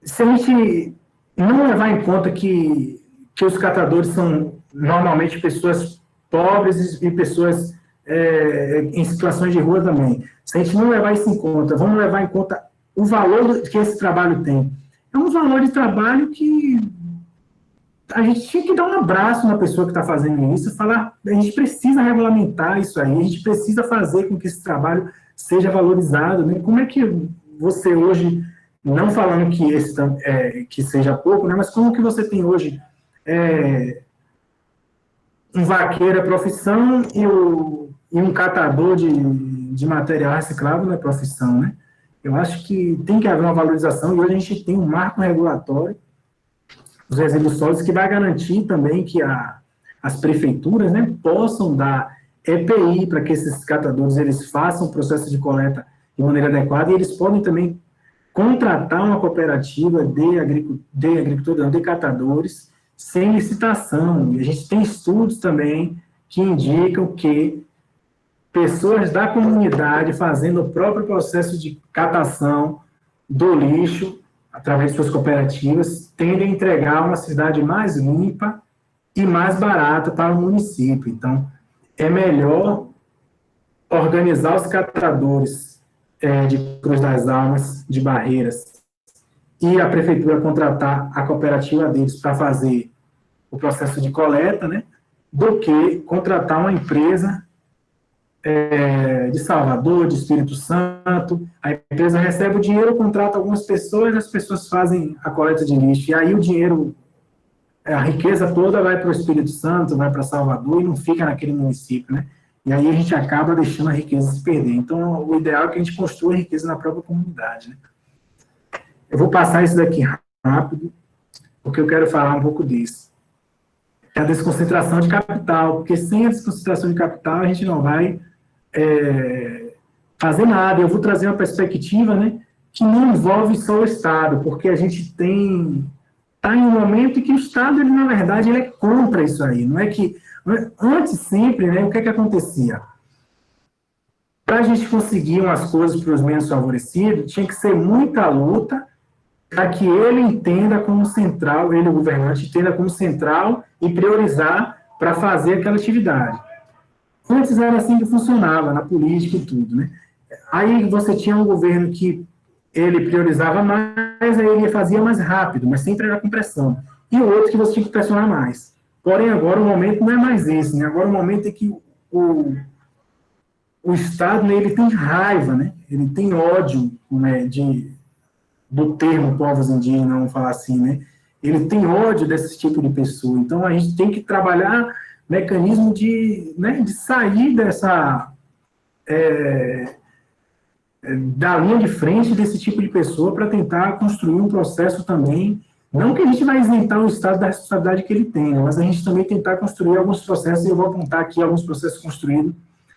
se a gente não levar em conta que os catadores são normalmente pessoas pobres e pessoas em situações de rua também. Se a gente não levar isso em conta, vamos levar em conta o valor que esse trabalho tem. É um valor de trabalho que a gente tinha que dar um abraço na pessoa que está fazendo isso, falar, a gente precisa regulamentar isso aí, a gente precisa fazer com que esse trabalho seja valorizado, né? Como é que você hoje, não falando que que seja pouco, né, mas como que você tem hoje um vaqueiro é profissão e um catador de material reciclável não é profissão, né? Eu acho que tem que haver uma valorização, e hoje a gente tem um marco regulatório dos resíduos sólidos que vai garantir também que as prefeituras, né, possam dar EPI para que esses catadores eles façam o processo de coleta de maneira adequada, e eles podem também contratar uma cooperativa de catadores sem licitação. E a gente tem estudos também que indicam que pessoas da comunidade fazendo o próprio processo de catação do lixo, através de suas cooperativas, tendem a entregar uma cidade mais limpa e mais barata para o município. Então, é melhor organizar os catadores de Cruz das Almas, de Barreiras, e a prefeitura contratar a cooperativa deles para fazer o processo de coleta, né, do que contratar uma empresa de Salvador, de Espírito Santo. A empresa recebe o dinheiro, contrata algumas pessoas, as pessoas fazem a coleta de lixo, e aí o dinheiro, a riqueza toda vai para o Espírito Santo, vai para Salvador, e não fica naquele município, né? E aí a gente acaba deixando a riqueza se perder. Então, o ideal é que a gente construa a riqueza na própria comunidade, né? Eu vou passar isso daqui rápido, porque eu quero falar um pouco disso. É a desconcentração de capital, porque sem a desconcentração de capital a gente não vai fazer nada. Eu vou trazer uma perspectiva, né, que não envolve só o Estado, porque a gente está em um momento em que o Estado, ele, na verdade, ele é contra isso aí. Não é que Antes, sempre, né, o que acontecia? Para a gente conseguir umas coisas para os menos favorecidos, tinha que ser muita luta para que ele entenda como central, ele, o governante, entenda como central e priorizar para fazer aquela atividade. Antes era assim que funcionava, na política e tudo, né? Aí você tinha um governo que ele priorizava mais, aí ele fazia mais rápido, mas sempre era com pressão. E o outro que você tinha que pressionar mais. Porém, agora o momento não é mais esse, né? Agora o momento é que o Estado, né, ele tem raiva, né? Ele tem ódio, né, do termo povos indígenas, vamos falar assim, né? Ele tem ódio desse tipo de pessoa. Então, a gente tem que trabalhar mecanismo de, né, de sair dessa... da linha de frente desse tipo de pessoa para tentar construir um processo também, não que a gente vai isentar o Estado da responsabilidade que ele tem, mas a gente também tentar construir alguns processos, e eu vou apontar aqui alguns processos construídos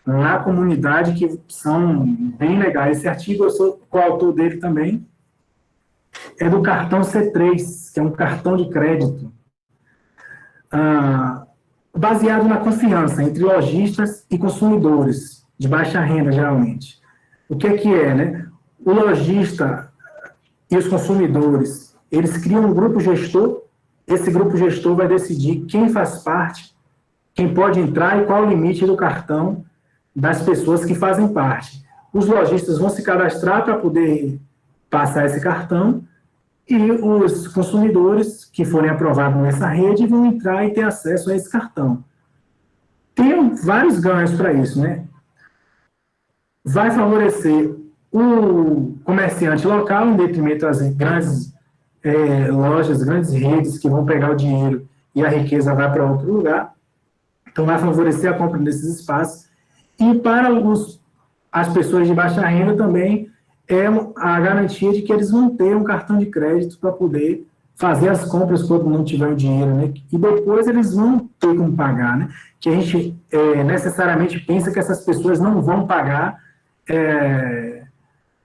na comunidade que são bem legais. Esse artigo, eu sou coautor dele também, é do cartão C3, que é um cartão de crédito, baseado na confiança entre lojistas e consumidores, de baixa renda, geralmente. O que é, né? O lojista e os consumidores, eles criam um grupo gestor, esse grupo gestor vai decidir quem faz parte, quem pode entrar e qual o limite do cartão das pessoas que fazem parte. Os lojistas vão se cadastrar para poder passar esse cartão e os consumidores que forem aprovados nessa rede vão entrar e ter acesso a esse cartão. Tem vários ganhos para isso, né? Vai favorecer o comerciante local, em detrimento das grandes lojas, grandes redes que vão pegar o dinheiro e a riqueza vai para outro lugar. Então, vai favorecer a compra desses espaços. E para as pessoas de baixa renda também é a garantia de que eles vão ter um cartão de crédito para poder fazer as compras quando não tiver o dinheiro, né? E depois eles vão ter como pagar, né? Que a gente necessariamente pensa que essas pessoas não vão pagar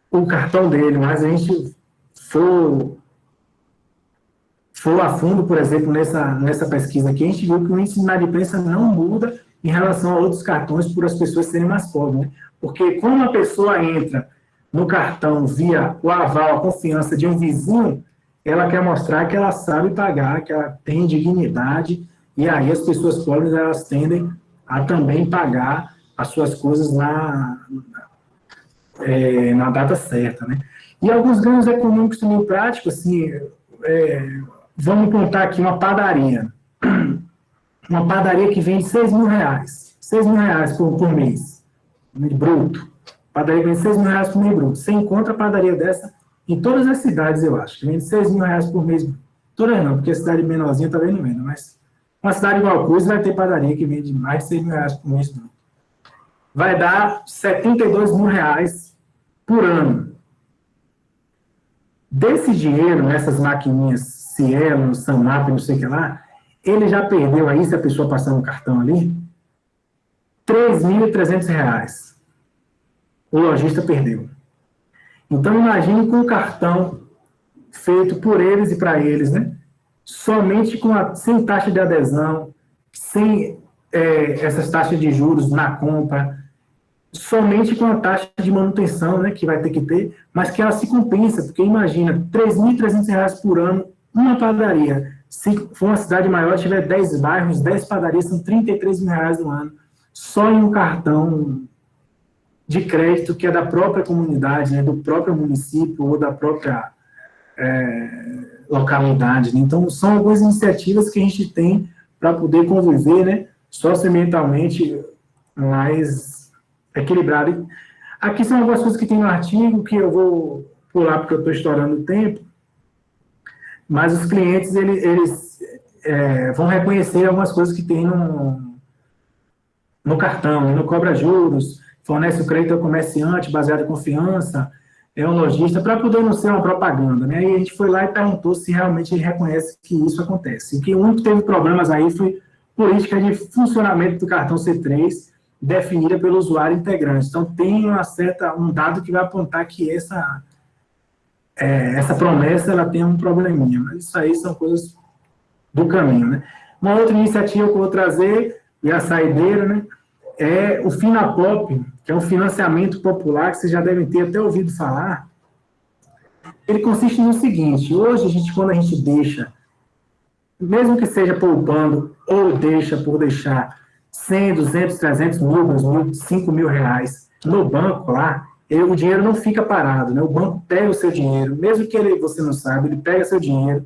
o cartão dele, mas a gente for a fundo, por exemplo, nessa pesquisa aqui, a gente viu que o índice de inadimplência não muda em relação a outros cartões por as pessoas serem mais pobres, né? Porque quando a pessoa entra no cartão via o aval, a confiança de um vizinho, ela quer mostrar que ela sabe pagar, que ela tem dignidade, e aí as pessoas pobres, elas tendem a também pagar as suas coisas na data certa, né? E alguns ganhos econômicos também práticos, assim, vamos apontar aqui uma padaria que vende R$6.000 por mês, bruto. Padaria que vende R$6.000 por mês bruto. Você encontra padaria dessa em todas as cidades, eu acho, que vende R$6.000 por mês. Todas não, porque a cidade menorzinha também não vende, mas uma cidade igual a Cruz vai ter padaria que vende mais de R$6.000 por mês bruto. Vai dar R$72.000 por ano. Desse dinheiro, nessas maquininhas Cielo, Sanmap, não sei o que lá, ele já perdeu aí, se a pessoa passar um cartão ali, R$3.300. O lojista perdeu. Então, imagine com um cartão feito por eles e para eles, né? Somente sem taxa de adesão, sem essas taxas de juros na compra, somente com a taxa de manutenção, né, que vai ter que ter, mas que ela se compensa, porque imagina, R$3.300 por ano, uma padaria. Se for uma cidade maior, tiver 10 bairros, 10 padarias, são R$33.000 no ano, só em um cartão de crédito que é da própria comunidade, né, do próprio município ou da própria localidade. Né? Então, são algumas iniciativas que a gente tem para poder conviver, né, socioambientalmente mais equilibrado. Aqui são algumas coisas que tem no artigo, que eu vou pular porque eu estou estourando o tempo, mas os clientes, eles vão reconhecer algumas coisas que tem no cartão, não cobra juros, fornece o crédito ao comerciante baseado em confiança, é um lojista, para poder não ser uma propaganda, né? E a gente foi lá e perguntou se realmente ele reconhece que isso acontece. E que o único que teve problemas aí foi política de funcionamento do cartão C3, definida pelo usuário integrante. Então, tem um dado que vai apontar que essa promessa ela tem um probleminha, mas isso aí são coisas do caminho, né? Uma outra iniciativa que eu vou trazer e a saideira, né, é o Finapop, que é um financiamento popular que vocês já devem ter até ouvido falar. Ele consiste no seguinte: hoje, quando a gente deixa, mesmo que seja poupando, ou deixa por deixar 100, 200, 300 mil, 2 mil, 5 mil reais no banco lá, o dinheiro não fica parado, né? O banco pega o seu dinheiro, mesmo que você não saiba, ele pega seu dinheiro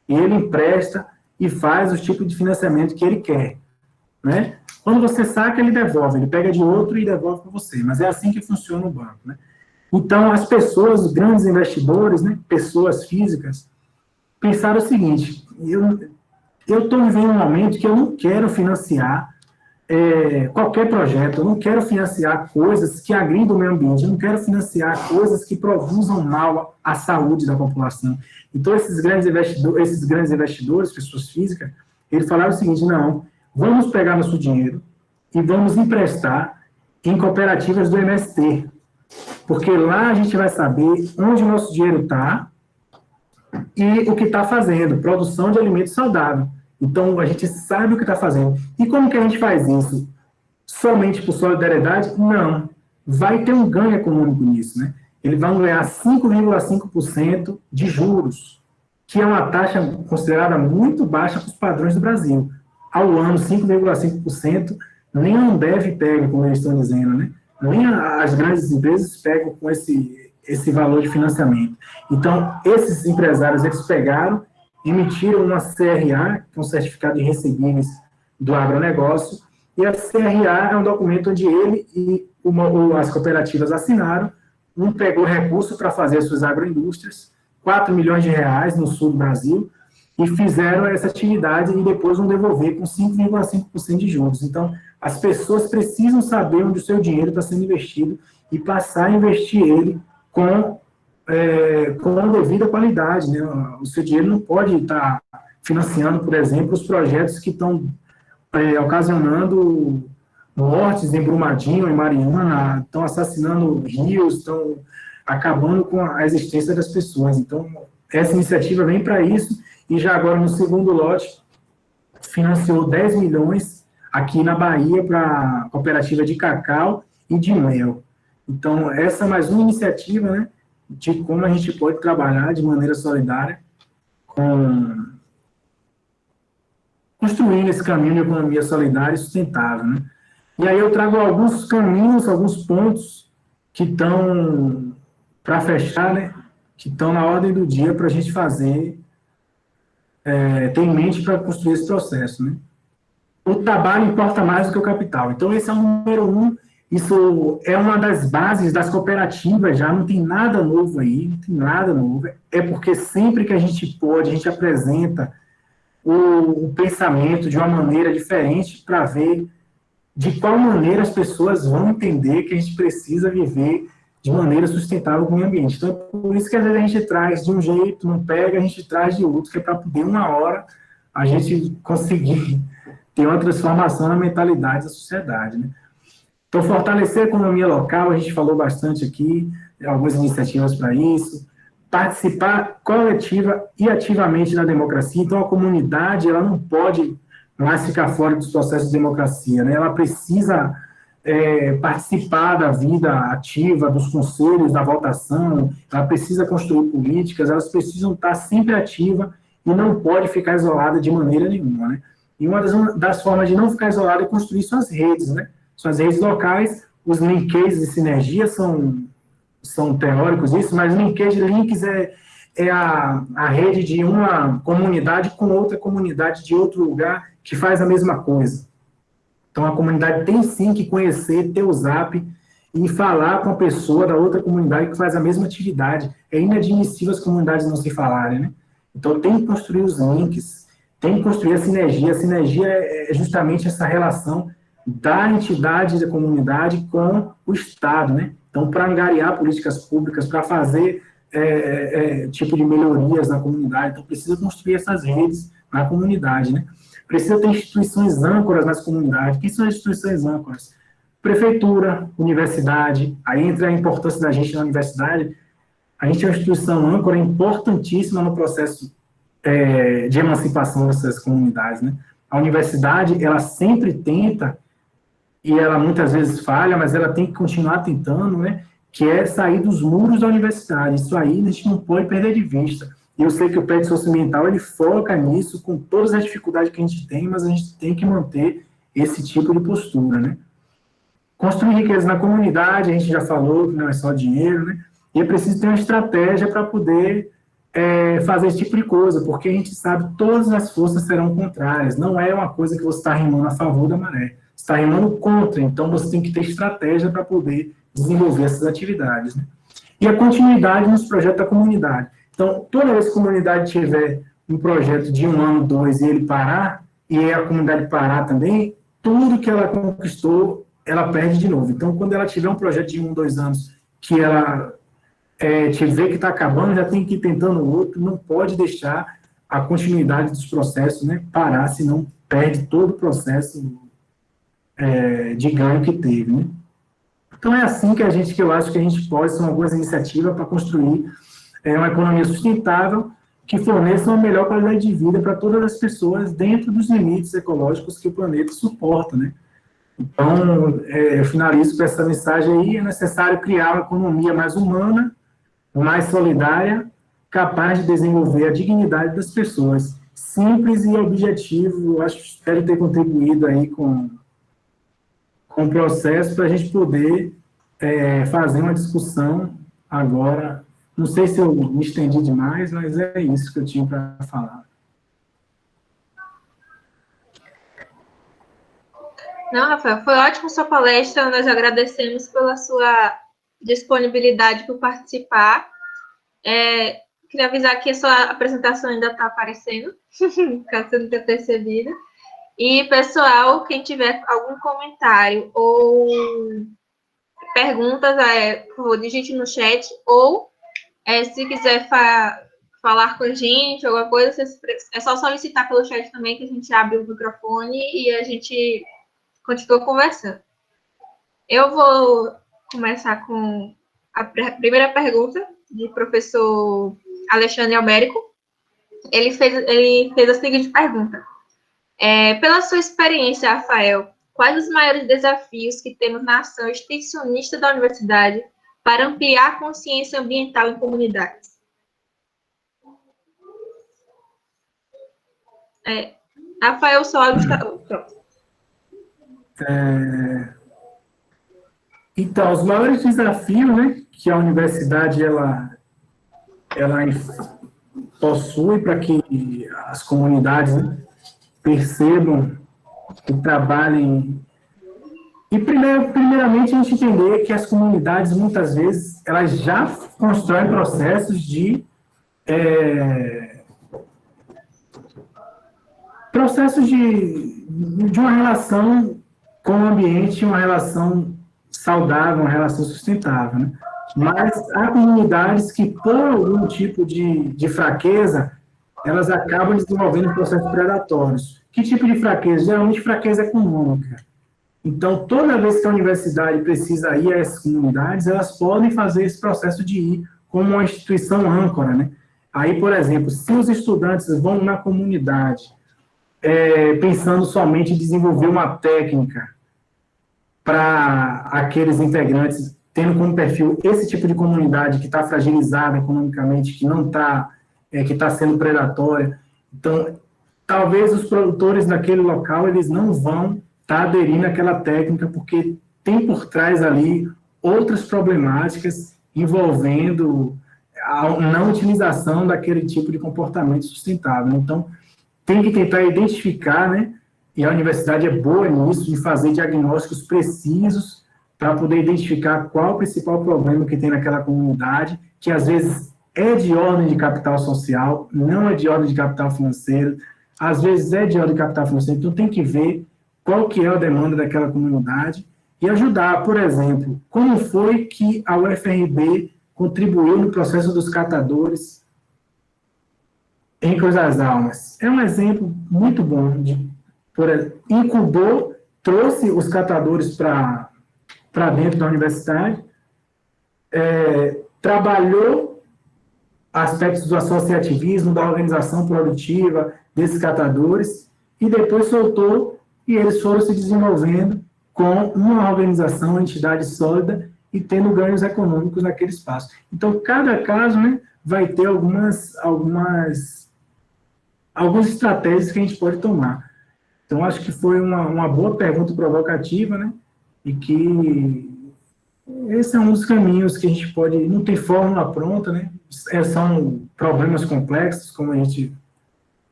e ele empresta e faz o tipo de financiamento que ele quer, né? Quando você saca, ele devolve, ele pega de outro e devolve para você, mas é assim que funciona o banco, né? Então, as pessoas, os grandes investidores, né, pessoas físicas, pensaram o seguinte: eu estou vivendo um momento que eu não quero financiar qualquer projeto, eu não quero financiar coisas que agridam o meio ambiente, eu não quero financiar coisas que produzam mal à saúde da população. Então, esses grandes investidores, pessoas físicas, eles falaram o seguinte: não, vamos pegar nosso dinheiro e vamos emprestar em cooperativas do MST, porque lá a gente vai saber onde o nosso dinheiro está e o que está fazendo, produção de alimento saudável. Então, a gente sabe o que está fazendo. E como que a gente faz isso? Somente por solidariedade? Não. Vai ter um ganho econômico nisso, né? Eles vão ganhar 5,5% de juros, que é uma taxa considerada muito baixa para os padrões do Brasil. Ao ano, 5,5%, nem a Ambev pega, como eles estão dizendo, né? Nem as grandes empresas pegam com esse valor de financiamento. Então, esses empresários, eles pegaram, emitiram uma CRA, que é um certificado de recebíveis do agronegócio, e a CRA é um documento onde ele e as cooperativas assinaram, um pegou recurso para fazer as suas agroindústrias, 4 milhões de reais no sul do Brasil, e fizeram essa atividade e depois vão devolver com 5,5% de juros. Então, as pessoas precisam saber onde o seu dinheiro está sendo investido e passar a investir ele com devida qualidade, né? O seu dinheiro não pode estar financiando, por exemplo, os projetos que estão ocasionando mortes em Brumadinho, em Mariana, estão assassinando rios, estão acabando com a existência das pessoas. Então, essa iniciativa vem para isso, e já agora no segundo lote financiou 10 milhões aqui na Bahia para a cooperativa de cacau e de mel. Então, essa é mais uma iniciativa, né, de como a gente pode trabalhar de maneira solidária construindo esse caminho de economia solidária e sustentável, né? E aí eu trago alguns caminhos, alguns pontos que estão para fechar, né, que estão na ordem do dia para a gente fazer, ter em mente para construir esse processo, né? O trabalho importa mais do que o capital. Então, esse é o número 1. Isso é uma das bases das cooperativas, já não tem nada novo aí, não tem nada novo. É porque sempre que a gente pode, a gente apresenta o pensamento de uma maneira diferente para ver de qual maneira as pessoas vão entender que a gente precisa viver de maneira sustentável com o meio ambiente. Então, por isso que às vezes a gente traz de um jeito, não pega, a gente traz de outro, que é para poder, uma hora, a gente conseguir ter uma transformação na mentalidade da sociedade, né? Então, fortalecer a economia local, a gente falou bastante aqui, algumas iniciativas para isso. Participar coletiva e ativamente na democracia. Então, a comunidade, ela não pode mais ficar fora dos processos de democracia, né? Ela precisa participar da vida ativa, dos conselhos, da votação, ela precisa construir políticas, elas precisam estar sempre ativas e não pode ficar isolada de maneira nenhuma, né? E uma das formas de não ficar isolada é construir suas redes, né? Suas redes locais. Os linkages de sinergia são teóricos isso, mas links é a rede de uma comunidade com outra comunidade de outro lugar que faz a mesma coisa. Então, a comunidade tem sim que conhecer, ter o Zap e falar com a pessoa da outra comunidade que faz a mesma atividade. É inadmissível as comunidades não se falarem, né? Então, tem que construir os links, tem que construir a sinergia. A sinergia é justamente essa relação da entidade da comunidade com o Estado, né? Então, para angariar políticas públicas, para fazer tipo de melhorias na comunidade, então precisa construir essas redes na comunidade, né? Precisa ter instituições âncoras nas comunidades. Quem são as instituições âncoras? Prefeitura, universidade, aí entra a importância da gente na universidade. A gente é uma instituição âncora importantíssima no processo de emancipação dessas comunidades, né? A universidade, ela sempre tenta, e ela muitas vezes falha, mas ela tem que continuar tentando, né? Que é sair dos muros da universidade. Isso aí a gente não pode perder de vista. E eu sei que o PET Socioambiental, ele foca nisso, com todas as dificuldades que a gente tem, mas a gente tem que manter esse tipo de postura, né? Construir riqueza na comunidade, a gente já falou que não é só dinheiro, né? E é preciso ter uma estratégia para poder fazer esse tipo de coisa, porque a gente sabe que todas as forças serão contrárias. Não é uma coisa que você está remando a favor da maré, você está remando contra. Então, você tem que ter estratégia para poder desenvolver essas atividades, né? E a continuidade nos projetos da comunidade. Então, toda vez que a comunidade tiver um projeto de 1 ano, 2, e ele parar, e a comunidade parar também, tudo que ela conquistou, ela perde de novo. Então, quando ela tiver um projeto de 1, 2 anos, que ela tiver que está acabando, já tem que ir tentando outro, não pode deixar a continuidade dos processos, né, parar, senão perde todo o processo de ganho que teve, né? Então, é assim que eu acho que a gente pode, são algumas iniciativas para construir uma economia sustentável que forneça uma melhor qualidade de vida para todas as pessoas dentro dos limites ecológicos que o planeta suporta, né? Então, eu finalizo com essa mensagem aí, é necessário criar uma economia mais humana, mais solidária, capaz de desenvolver a dignidade das pessoas. Simples e objetivo, eu acho que espero ter contribuído aí com o processo para a gente poder fazer uma discussão agora. Não sei se eu me estendi demais, mas é isso que eu tinha para falar. Não, Rafael, foi ótima sua palestra, nós agradecemos pela sua disponibilidade por participar. Queria avisar que a sua apresentação ainda está aparecendo, caso você não tenha percebido. E, pessoal, quem tiver algum comentário ou perguntas, por favor, digite no chat, ou se quiser falar com a gente, alguma coisa, é só solicitar pelo chat também, que a gente abre o microfone e a gente continua conversando. Eu vou começar com a primeira pergunta de professor Alexandre Almérico. Ele fez a seguinte pergunta. Pela sua experiência, Rafael, quais os maiores desafios que temos na ação extensionista da universidade para ampliar a consciência ambiental em comunidades? Rafael, seu áudio está pronto. Então, os maiores desafios, né, que a universidade ela possui para que as comunidades, né, percebam e trabalhem. E, primeiramente, a gente entender que as comunidades, muitas vezes, elas já constroem processos de uma relação com o ambiente, uma relação saudável, uma relação sustentável, né? Mas há comunidades que, por algum tipo de fraqueza, elas acabam desenvolvendo processos predatórios. Que tipo de fraqueza? Geralmente fraqueza econômica. Então, toda vez que a universidade precisa ir a essas comunidades, elas podem fazer esse processo de ir como uma instituição âncora, né? Aí, por exemplo, se os estudantes vão na comunidade pensando somente em desenvolver uma técnica para aqueles integrantes, tendo como perfil esse tipo de comunidade que está fragilizada economicamente, que não está, que está sendo predatória. Então, talvez os produtores naquele local, eles não vão estar aderindo àquela técnica, porque tem por trás ali outras problemáticas envolvendo a não utilização daquele tipo de comportamento sustentável. Então, tem que tentar identificar, né? E a universidade é boa nisso, de fazer diagnósticos precisos para poder identificar qual o principal problema que tem naquela comunidade, que às vezes é de ordem de capital social, não é de ordem de capital financeiro, às vezes é de ordem de capital financeiro, então tem que ver qual que é a demanda daquela comunidade e ajudar, por exemplo, como foi que a UFRB contribuiu no processo dos catadores em Cruz das Almas. É um exemplo muito bom incubou, trouxe os catadores para dentro da universidade, trabalhou aspectos do associativismo, da organização produtiva desses catadores, e depois soltou, e eles foram se desenvolvendo com uma organização, uma entidade sólida e tendo ganhos econômicos naquele espaço. Então, cada caso, né, vai ter algumas estratégias que a gente pode tomar. Então, acho que foi uma boa pergunta provocativa, né, e que esse é um dos caminhos que a gente pode... Não tem fórmula pronta, né, são problemas complexos, como a gente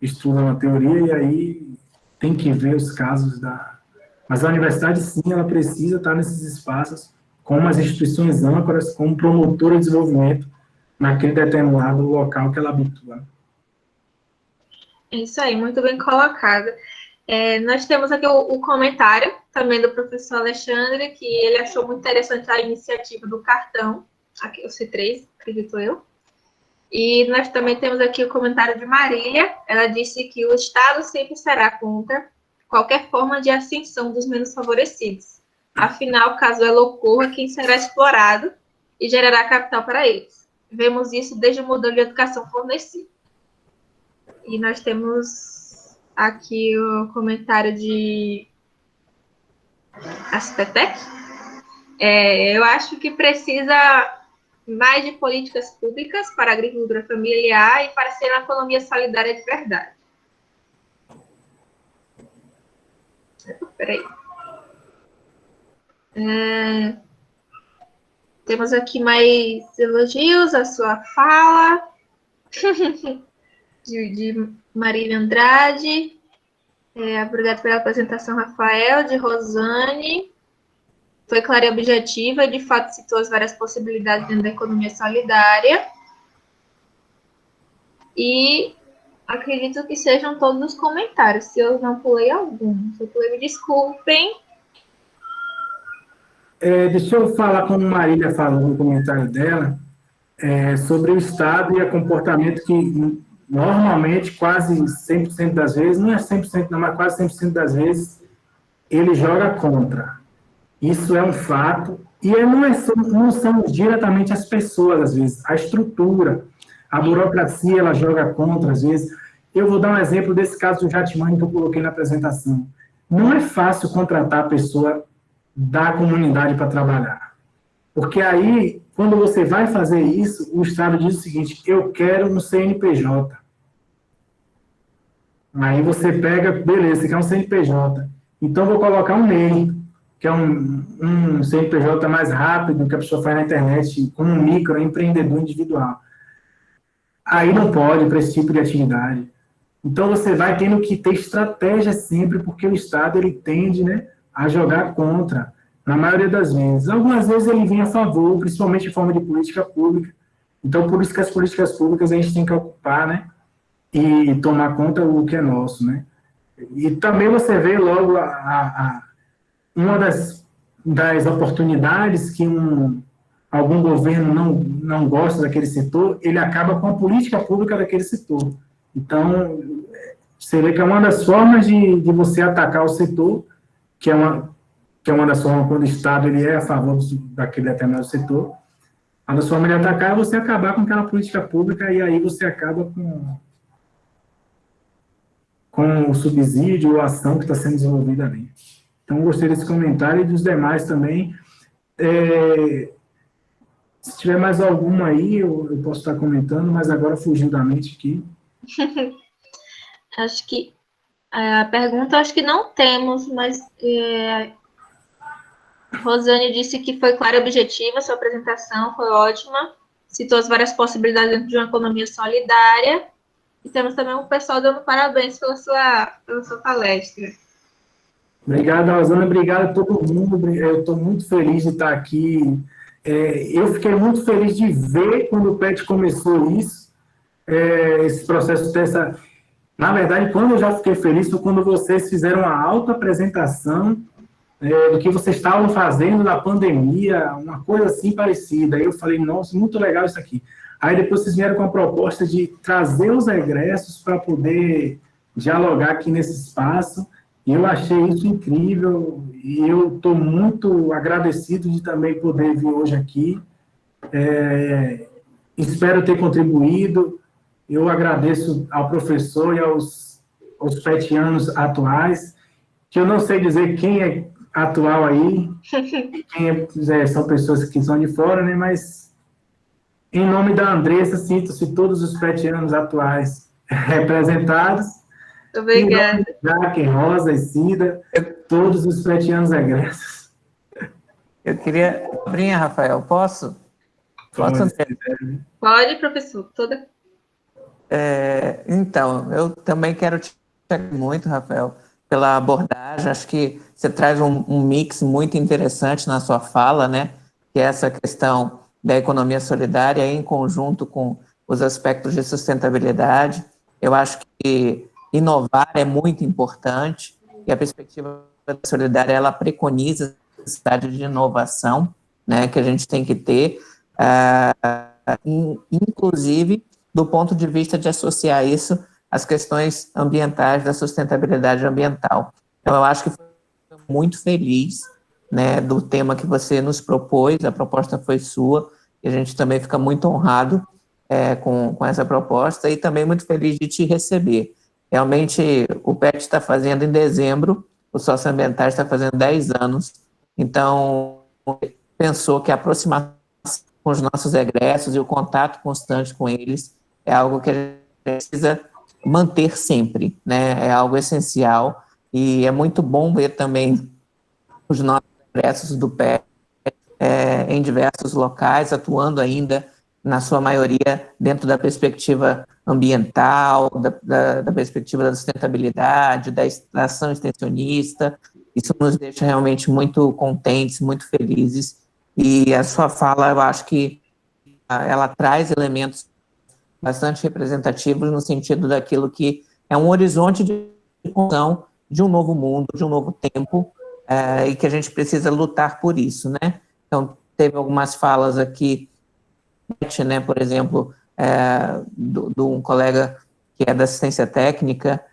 estuda na teoria, e aí tem que ver os casos da... Mas a universidade, sim, ela precisa estar nesses espaços como as instituições âncoras, como promotora de desenvolvimento naquele determinado local que ela habitua. Isso aí, muito bem colocado. Nós temos aqui o comentário também do professor Alexandre, que ele achou muito interessante a iniciativa do cartão, aqui o C3, acredito eu. E nós também temos aqui o comentário de Marília. Ela disse que o Estado sempre será contra qualquer forma de ascensão dos menos favorecidos. Afinal, caso ela ocorra, quem será explorado e gerará capital para eles. Vemos isso desde o modelo de educação fornecido. E nós temos aqui o comentário de Aspetec. Eu acho que precisa mais de políticas públicas para a agricultura familiar e para ser uma economia solidária de verdade. Peraí. Temos aqui mais elogios à sua fala. de Marília Andrade. Obrigada pela apresentação, Rafael. De Rosane. Foi clara e objetiva, de fato citou as várias possibilidades dentro da economia solidária. E acredito que sejam todos os comentários. Se eu não pulei algum, se eu pulei, me desculpem. Deixa eu falar como Marília falou no comentário dela, sobre o Estado e o comportamento que normalmente, quase 100% das vezes, não é 100% não, mas quase 100% das vezes, ele joga contra. Isso é um fato, e não são diretamente as pessoas, às vezes, a estrutura, a burocracia, ela joga contra, às vezes. Eu vou dar um exemplo desse caso do Jatmani que eu coloquei na apresentação. Não é fácil contratar a pessoa da comunidade para trabalhar, porque aí, quando você vai fazer isso, o Estado diz o seguinte: eu quero um CNPJ. Aí você pega, beleza, você quer um CNPJ, então vou colocar um MEI, que é um CNPJ mais rápido, que a pessoa faz na internet, como um microempreendedor individual. Aí não pode para esse tipo de atividade. Então você vai tendo que ter estratégia sempre, porque o Estado ele tende, né, a jogar contra, na maioria das vezes. Algumas vezes ele vem a favor, principalmente em forma de política pública. Então, por isso que as políticas públicas a gente tem que ocupar, né, e tomar conta do que é nosso, né. E também você vê logo uma das oportunidades que algum governo não gosta daquele setor, ele acaba com a política pública daquele setor. Então, você vê que é uma das formas de você atacar o setor, que é uma das formas quando o Estado ele é a favor daquele determinado setor. Uma das formas de atacar é você acabar com aquela política pública, e aí você acaba com o subsídio ou a ação que está sendo desenvolvida ali. Então, gostei desse comentário e dos demais também. Se tiver mais alguma aí, eu posso estar comentando, mas agora fugiu da mente aqui. Acho que a pergunta, acho que não temos, mas Rosane disse que foi clara e objetiva, sua apresentação foi ótima, citou as várias possibilidades dentro de uma economia solidária, e temos também o pessoal dando parabéns pela sua palestra. Obrigado, Rosana, obrigado a todo mundo, eu estou muito feliz de estar aqui. Eu fiquei muito feliz de ver quando o PET começou isso, esse processo dessa... Na verdade, quando eu já fiquei feliz foi quando vocês fizeram uma auto-apresentação do que vocês estavam fazendo na pandemia, uma coisa assim parecida. Aí eu falei, nossa, muito legal isso aqui. Aí depois vocês vieram com a proposta de trazer os egressos para poder dialogar aqui nesse espaço, e eu achei isso incrível, e eu estou muito agradecido de também poder vir hoje aqui. Espero ter contribuído. Eu agradeço ao professor e aos os petianos atuais, que eu não sei dizer quem é atual aí, são pessoas que são de fora, né? Mas, em nome da Andressa, sinto-se todos os petianos atuais representados. Em nome Obrigada. de Jaque, Rosa e Cida, todos os petianos egressos. Eu queria... Brinha, Rafael, posso? Posso, André? Pode, professor. Toda... Então, eu também quero te agradecer muito, Rafael, pela abordagem. Acho que você traz um mix muito interessante na sua fala, né? Que é essa questão da economia solidária em conjunto com os aspectos de sustentabilidade. Eu acho que inovar é muito importante e a perspectiva solidária, ela preconiza a necessidade de inovação, né? Que a gente tem que ter, inclusive do ponto de vista de associar isso às questões ambientais, da sustentabilidade ambiental. Então, eu acho que foi muito feliz, né, do tema que você nos propôs, a proposta foi sua, e a gente também fica muito honrado com essa proposta, e também muito feliz de te receber. Realmente, o PET está fazendo em dezembro, o Socioambiental está fazendo 10 anos, então, pensou que a aproximação com os nossos egressos e o contato constante com eles é algo que a gente precisa manter sempre, né? É algo essencial e é muito bom ver também os nossos egressos do PET em diversos locais, atuando ainda, na sua maioria, dentro da perspectiva ambiental, da perspectiva da sustentabilidade, da ação extensionista. Isso nos deixa realmente muito contentes, muito felizes. E a sua fala, eu acho que ela traz elementos bastante representativos no sentido daquilo que é um horizonte de construção de um novo mundo, de um novo tempo, e que a gente precisa lutar por isso, né? Então, teve algumas falas aqui, né, por exemplo, de um colega que é da assistência técnica,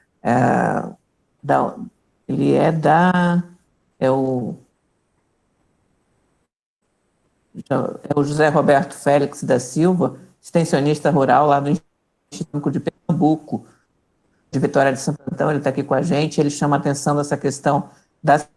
ele é o José Roberto Félix da Silva, extensionista rural lá do Instituto de Pernambuco, de Vitória de Santo Antão, ele está aqui com a gente, ele chama a atenção dessa questão das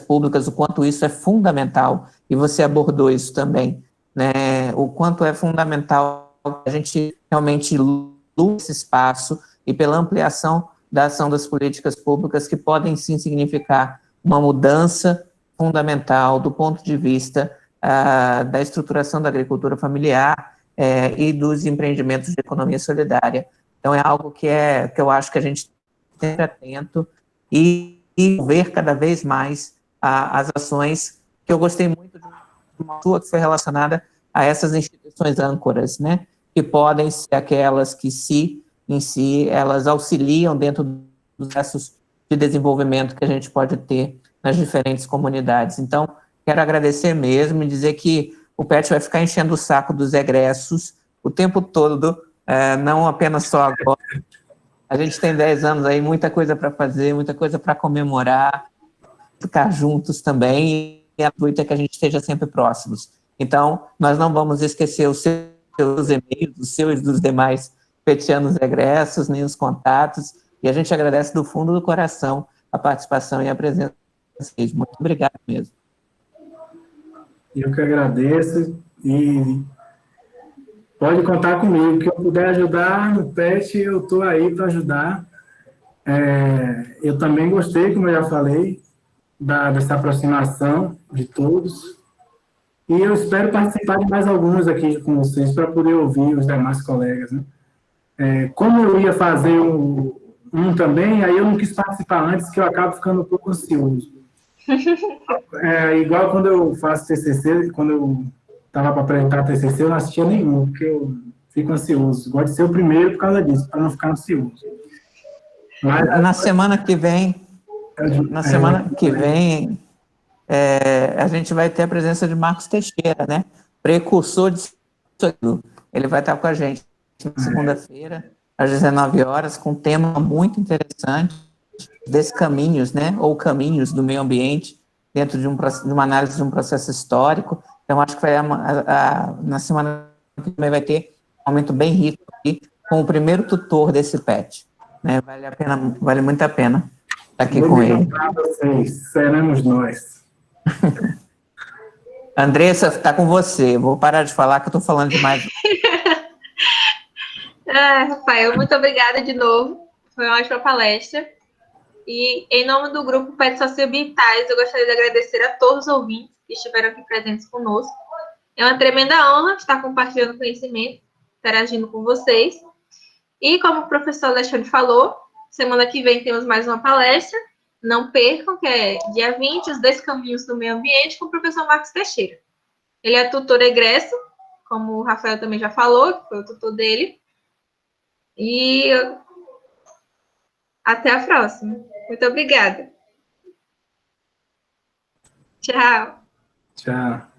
públicas, o quanto isso é fundamental, e você abordou isso também, né, o quanto é fundamental a gente realmente lutar esse espaço e pela ampliação da ação das políticas públicas que podem sim significar uma mudança fundamental do ponto de vista da estruturação da agricultura familiar e dos empreendimentos de economia solidária. Então, é algo que eu acho que a gente tem que estar atento e ver cada vez mais as ações, que eu gostei muito de uma sua que foi relacionada a essas instituições âncoras, né, que podem ser aquelas que, em si, elas auxiliam dentro dos processos de desenvolvimento que a gente pode ter nas diferentes comunidades. Então, quero agradecer mesmo e dizer que o PET vai ficar enchendo o saco dos egressos o tempo todo, não apenas só agora. A gente tem 10 anos aí, muita coisa para fazer, muita coisa para comemorar, ficar juntos também, e a luta é que a gente esteja sempre próximos. Então, nós não vamos esquecer os seus e-mails, os seus e dos demais petianos egressos, nem os contatos, e a gente agradece do fundo do coração a participação e a presença de vocês. Muito obrigado mesmo. Eu que agradeço e pode contar comigo, que eu puder ajudar no PET, eu estou aí para ajudar. Eu também gostei, como eu já falei, dessa aproximação de todos, e eu espero participar de mais alguns aqui com vocês, para poder ouvir os demais colegas, né? Como eu ia fazer um também, aí eu não quis participar antes, que eu acabo ficando um pouco ansioso. Igual quando eu faço TCC, quando eu estava para apresentar TCC, eu não assistia nenhum, porque eu fico ansioso. Gosto de ser o primeiro por causa disso, para não ficar ansioso. Mas, na semana que vem, a gente vai ter a presença de Marcos Teixeira, né? Precursor de ele vai estar com a gente na segunda-feira, às 19 horas, com um tema muito interessante, desses caminhos, né, ou caminhos do meio ambiente, dentro de uma análise de um processo histórico. Então, acho que na semana que vem vai ter um momento bem rico aqui, com o primeiro tutor desse PET. né? Vale a pena, vale muito a pena estar aqui Vou com ele. encontrar vocês, seremos nós. Andressa, está com você. Vou parar de falar que eu estou falando demais. Rafael, muito obrigada de novo. Foi uma ótima palestra. E, em nome do grupo Pets Socioambientais, eu gostaria de agradecer a todos os ouvintes que estiveram aqui presentes conosco. É uma tremenda honra estar compartilhando conhecimento, interagindo com vocês. E, como o professor Alexandre falou, semana que vem temos mais uma palestra. Não percam, que é dia 20, os 10 caminhos do meio ambiente, com o professor Marcos Teixeira. Ele é tutor egresso, como o Rafael também já falou, que foi o tutor dele. E até a próxima. Muito obrigada. Tchau. Tchau.